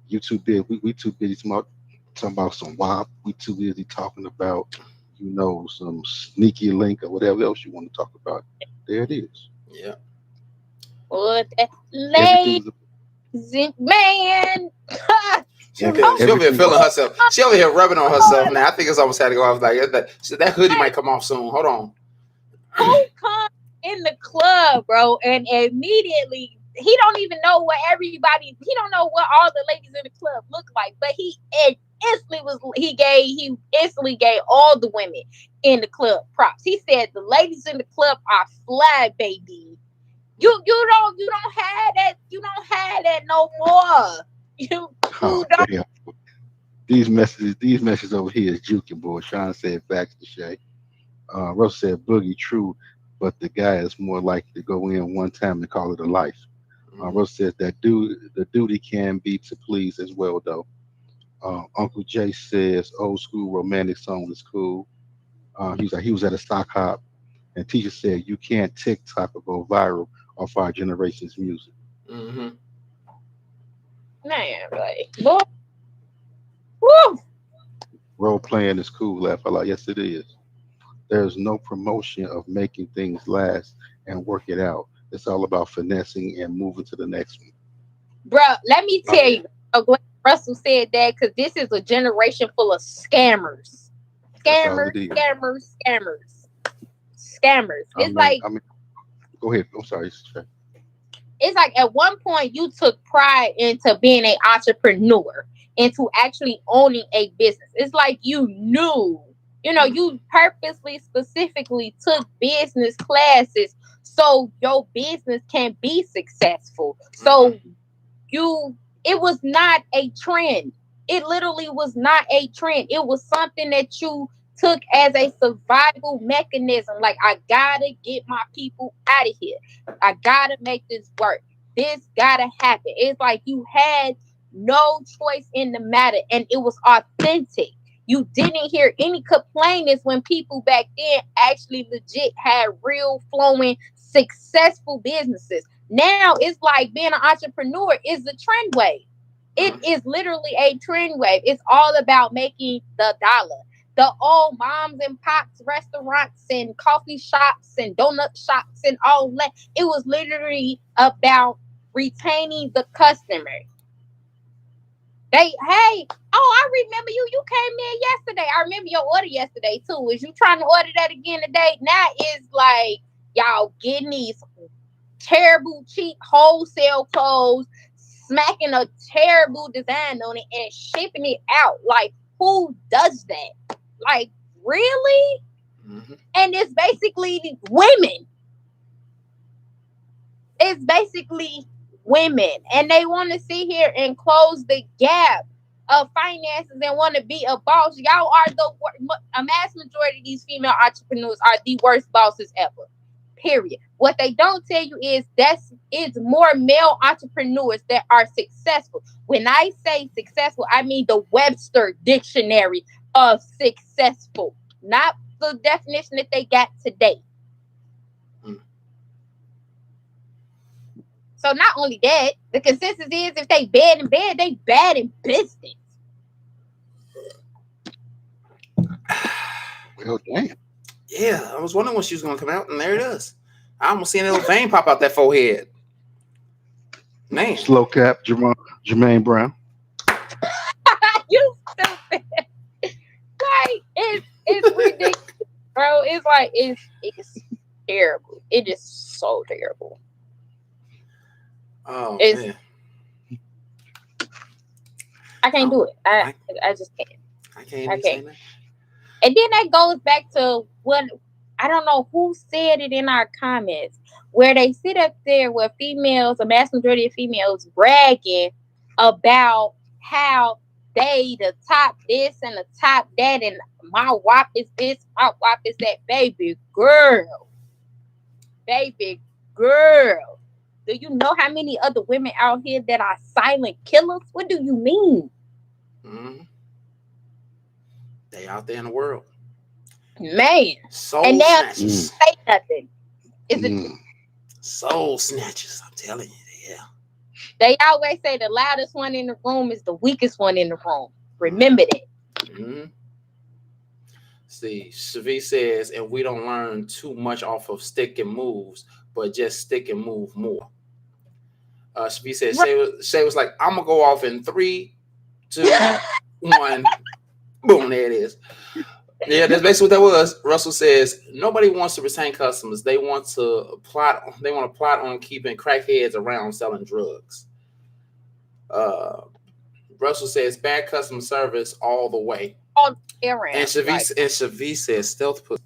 B: You too big. We too busy talking about some WAP. We too busy talking about, you know, some sneaky link or whatever else you want to talk about. There it is.
A: Yeah.
C: What
B: Everything's
C: lazy man.
A: She over here feeling herself. She over here rubbing on herself now. I think it's almost had to go off. Like that hoodie might come off soon. Hold on.
C: Who comes in the club, bro, and immediately he don't even know what everybody. He don't know what all the ladies in the club look like, but he instantly gave all the women in the club props. He said the ladies in the club are fly, baby. You don't have that no more. You don't.
B: These messages over here is juking, boy. Sean said facts to Shay. Russell said boogie true, but the guy is more likely to go in one time and call it a life. Russell says that the duty can be to please as well, though. Uncle Jay says old school romantic song is cool. He was at a sock hop, and teacher said you can't TikTok or go viral off our generation's music.
C: Man, like, boy. Woo.
B: Role playing is cool, laugh a lot. Yes, it is. There's no promotion of making things last and work it out. It's all about finessing and moving to the next one.
C: Bro, let me tell you. Glad Russell said that because this is a generation full of scammers. Scammers. It's
B: go ahead. I'm sorry.
C: It's like at one point you took pride into being an entrepreneur, into actually owning a business. It's like you knew, you purposely, specifically took business classes so your business can be successful. So it was not a trend. It literally was not a trend. It was something that you took as a survival mechanism. Like, I gotta get my people out of here. I gotta make this work. This gotta happen. It's like you had no choice in the matter, and it was authentic. You didn't hear any complaints when people back then actually legit had real flowing, successful businesses. Now it's like being an entrepreneur is the trend wave. It is literally a trend wave. It's all about making the dollar. The old moms and pops restaurants and coffee shops and donut shops and all that. It was literally about retaining the customer. I remember you. You came in yesterday. I remember your order yesterday too. Is you trying to order that again today? Now it's like y'all getting these terrible, cheap wholesale clothes, smacking a terrible design on it and shipping it out. Like, who does that? Like, really? And it's basically women. It's basically women. And they want to sit here and close the gap of finances and want to be a boss. Y'all are a mass majority of these female entrepreneurs are the worst bosses ever. Period. What they don't tell you is it's more male entrepreneurs that are successful. When I say successful, I mean the Webster dictionary of successful, not the definition that they got today. So not only that, the consensus is if they bad in bed, they bad in business.
B: Well, damn.
A: Yeah, I was wondering when she was gonna come out, and there it is. I almost seen a little vein pop out that forehead. Man,
B: Slow cap, Jermaine Brown.
C: You stupid. Like it's ridiculous, bro. It's like it's terrible. It is so terrible.
A: oh
C: It's-
A: man,
C: I can't do it. I just can't.
A: I can't even say that.
C: And then that goes back to what I don't know who said it in our comments, where they sit up there with females, a mass majority of females, bragging about how they the top this and the top that, and my WAP is this, my WAP is that. Baby girl. Do you know how many other women out here that are silent killers? What do you mean?
A: Mm-hmm. They out there in the world,
C: Man.
A: soul
C: And they don't
A: snatchers.
C: say nothing. Is it?
A: Soul snatchers. I'm telling you, yeah.
C: They always say the loudest one in the room is the weakest one in the room. Remember that.
A: Mm-hmm. See, Shavi says, and we don't learn too much off of stick and moves, but just stick and move more. Shavi says, Shay was like, I'm gonna go off in 3, 2, 1. Boom, there it is. Yeah, that's basically what that was. Russell says nobody wants to retain customers. They want to plot on keeping crackheads around selling drugs. Russell says bad customer service all the way.
C: All around.
A: And Shavi says stealth pussy.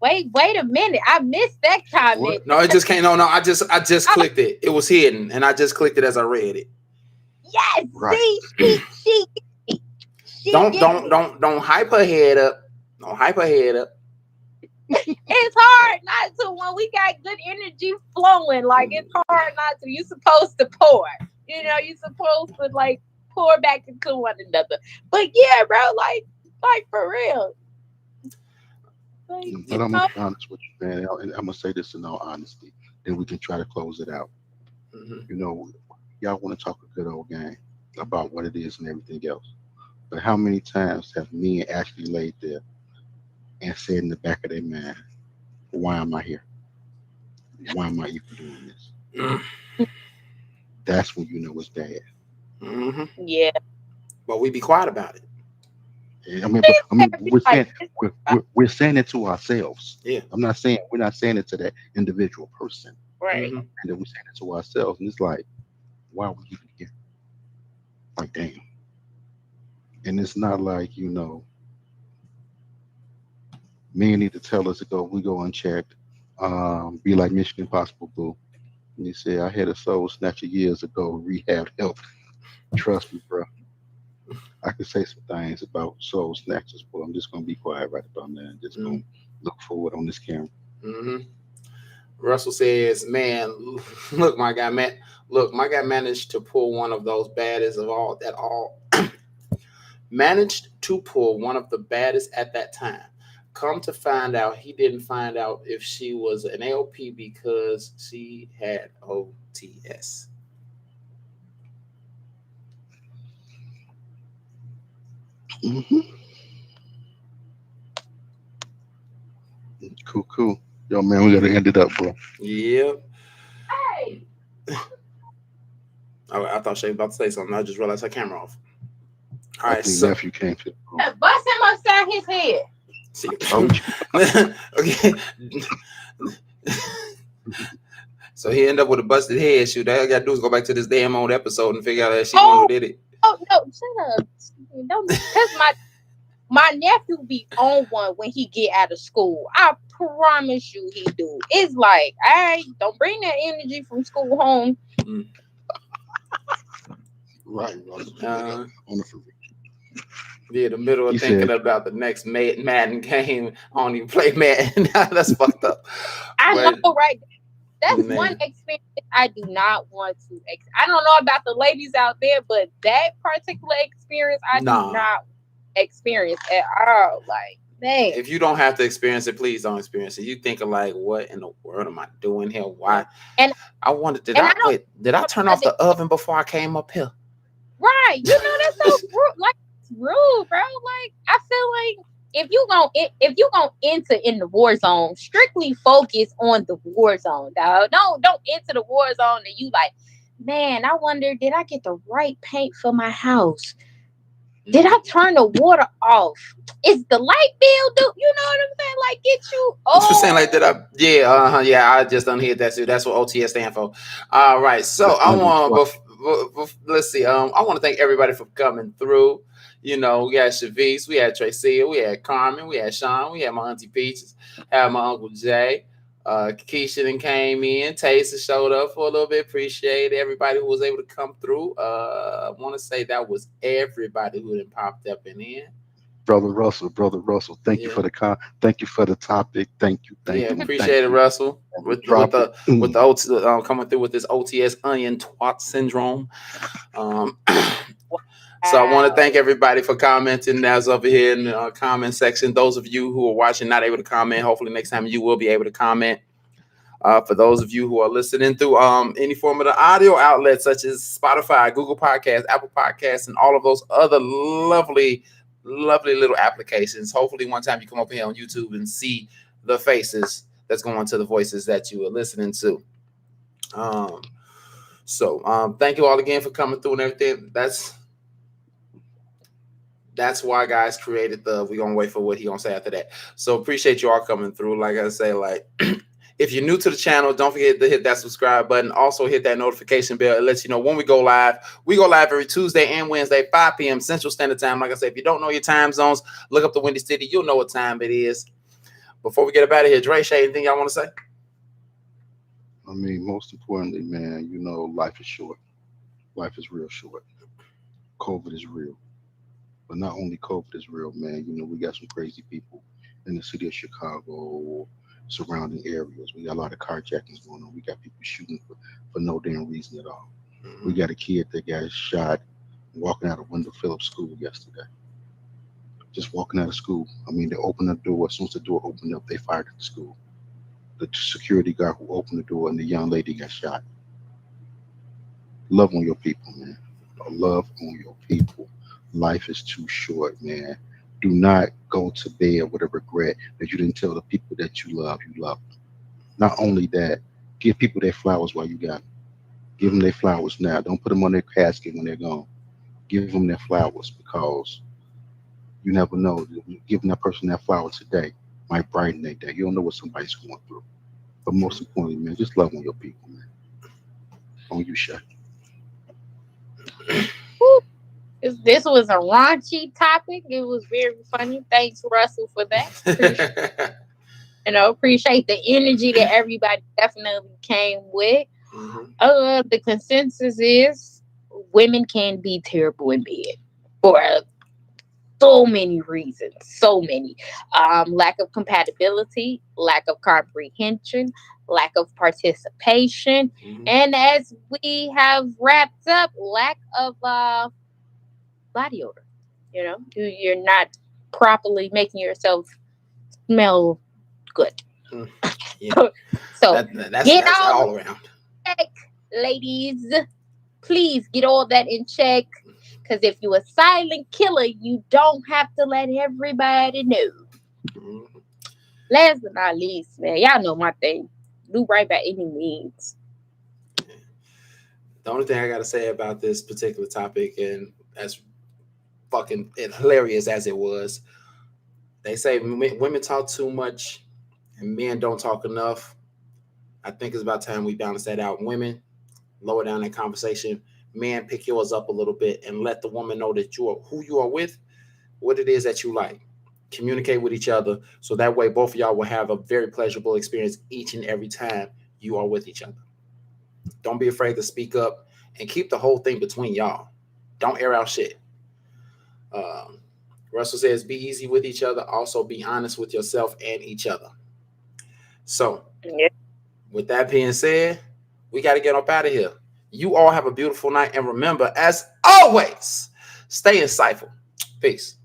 C: Wait a minute. I missed that comment.
B: What?
A: No, it just can't. No, I just clicked it. It was hidden, and I just clicked it as I read it.
C: Yes,
B: Right.
C: see, she
A: Don't hype her head up. Don't hype her head up.
C: It's hard not to when we got good energy flowing. Like it's hard not to. You're supposed to pour. You know, you're supposed to like pour back into one another. But yeah, bro, like for real. Like,
B: But I'm gonna be honest with you, man. And I'm gonna say this in all honesty. Then we can try to close it out.
A: Mm-hmm.
B: You know, y'all want to talk a good old game about what it is and everything else. But how many times have men actually laid there and said in the back of their mind, why am I here? Why am I even doing this?
A: Mm-hmm.
B: That's when you know it's bad.
A: Mm-hmm.
C: yeah.
A: But we be quiet about it.
B: I mean, we're saying it to ourselves.
A: Yeah.
B: We're not saying it to that individual person.
C: Right.
A: Mm-hmm.
B: And then we're saying it to ourselves. And it's like, why are we even here? Like, damn. And it's not like, men need to tell us to go, we go unchecked. Be like Mission Impossible Boo. And he said, I had a soul snatcher years ago, rehab help. Trust me, bro. I could say some things about soul snatchers, but I'm just gonna be quiet right about now and just gonna look forward on this camera.
A: Mm-hmm. Russell says, "Man, look, my guy managed to pull one of those baddest of all that all managed to pull one of the baddest at that time. Come to find out, he didn't find out if she was an LP because she had OTS."
B: Mm-hmm. Cool. Yo, man, we gotta end it up, bro.
A: Yep.
C: Hey,
A: I thought Shay was about to say something. I just realized her camera off. All
B: I
A: right,
B: think
A: so
B: nephew came to.
C: bust him upside his head.
A: see.
B: Oh,
A: Okay. So he ended up with a busted head. Shoot, all I gotta do is go back to this damn old episode and figure out that she the one who did it.
C: Oh no, shut up. Don't because my nephew be on one when he get out of school. I promise you he do. It's like, I don't bring that energy from school home.
B: right. On the
A: Yeah, the middle
B: He
A: of thinking
B: said,
A: about the next Madden game. I don't even play Madden. That's fucked up.
C: I
A: But
C: know, right? That's one
A: man,
C: experience I do not want to. I don't know about the ladies out there, but that particular experience I do
A: nah.
C: not experience at all. Like, man,
A: If you don't have to experience it, please don't experience it. You think of like, what in the world am I doing here?
C: yeah.
A: Why?
C: And
A: I wondered, did
C: and
A: I
C: I don't
A: wait? Did I
C: know
A: turn off
C: whether
A: the oven before I came up here?
C: right. That's so rude. Like, it's rude, bro. Like, I feel like if you gonna enter in the war zone, strictly focus on the war zone, dog. Don't enter the war zone and you like, man, I wonder, did I get the right paint for my house? Did I turn the water off? Is the light bill do you know what I'm saying? Like, get you
A: What you saying? Like, did
C: oh
A: I? Yeah, yeah. I just unheard that too. That's what OTS stand for. All right. So
B: the
A: I
B: onion
A: want.
B: twice.
A: Let's see. I want to thank everybody for coming through. You know, we had Shavis, we had Tracy, we had Carmen, we had Sean, we had my auntie Peaches, had my uncle Jay. Keisha then came in. Taser showed up for a little bit. Appreciate everybody who was able to come through. I want to say that was everybody who then popped up and in.
B: Brother Russell, thank you
A: Yeah.
B: for thank you for the topic.
A: Yeah,
B: Thank
A: appreciate it,
B: you.
A: Russell,
B: And we
A: with
B: drop it.
A: with the coming through with this OTS onion twat syndrome. Um, so I want to thank
C: wow.
A: everybody for commenting. That's over here in the comment section. Those of you who are watching, not able to comment, hopefully next time you will be able to comment. For those of you who are listening through any form of the audio outlets such as Spotify, Google Podcasts, Apple Podcasts, and all of those other lovely little applications. Hopefully one time you come up here on YouTube and see the faces that's going to the voices that you are listening to. Thank you all again for coming through and everything. That's why guys created we're gonna wait for what he gonna say after that. So appreciate you all coming through. Like I say, like if you're new to the channel, don't forget to hit that subscribe button. Also hit that notification bell. It lets you know when we go live. We go live every Tuesday and Wednesday, 5 p.m. Central Standard Time. Like I said, if you don't know your time zones, look up the Windy City. You'll know what time it is. Before we get up out of here, Dre, Shay, anything y'all want to say?
B: I mean, most importantly, man, life is short. Life is real short. COVID is real. But not only COVID is real, man, we got some crazy people in the city of Chicago, surrounding areas. We got a lot of carjackings going on. We got people shooting for no damn reason at all. We got a kid that got shot walking out of Wendell Phillips School yesterday. Just walking out of school. I mean, they opened the door. As soon as the door opened up, they fired at the school. The security guard who opened the door and the young lady got shot. Love on your people, man. Love on your people. Life is too short, man. Do not go to bed with a regret that you didn't tell the people that you love them. Not only that, give people their flowers while you got them. Give them their flowers now. Don't put them on their casket when they're gone. Give them their flowers because you never know. Giving that person that flower today might brighten their day. You don't know what somebody's going through. But most importantly, man, just love on your people, man. On you, Shay.
C: Whew. This was a raunchy topic. It was very funny. Thanks, Russell, for that. Appreciate the energy that everybody definitely came with. The consensus is women can be terrible in bed for so many reasons. So many. Lack of compatibility, lack of comprehension, lack of participation, and as we have wrapped up, lack of body odor. You're not properly making yourself smell good.
A: Yeah.
C: So get
A: That's
C: all
A: all around.
C: check, ladies. Please get all that in check. Because if you're a silent killer, you don't have to let everybody know. Last but not least, man, y'all know my thing. Do right by any means.
A: The only thing I gotta say about this particular topic, and as fucking hilarious as it was, they say women talk too much and men don't talk enough. I think it's about time we balance that out. Women, lower down that conversation. Men, pick yours up a little bit and let the woman know that who you are with, what it is that you like. Communicate with each other so that way both of y'all will have a very pleasurable experience each and every time you are with each other. Don't be afraid to speak up and keep the whole thing between y'all. Don't air out shit. Um, Russell says, be easy with each other. Also, be honest with yourself and each other. So, with that being said, we got to get up out of here. You all have a beautiful night. And remember, as always, stay insightful. Peace.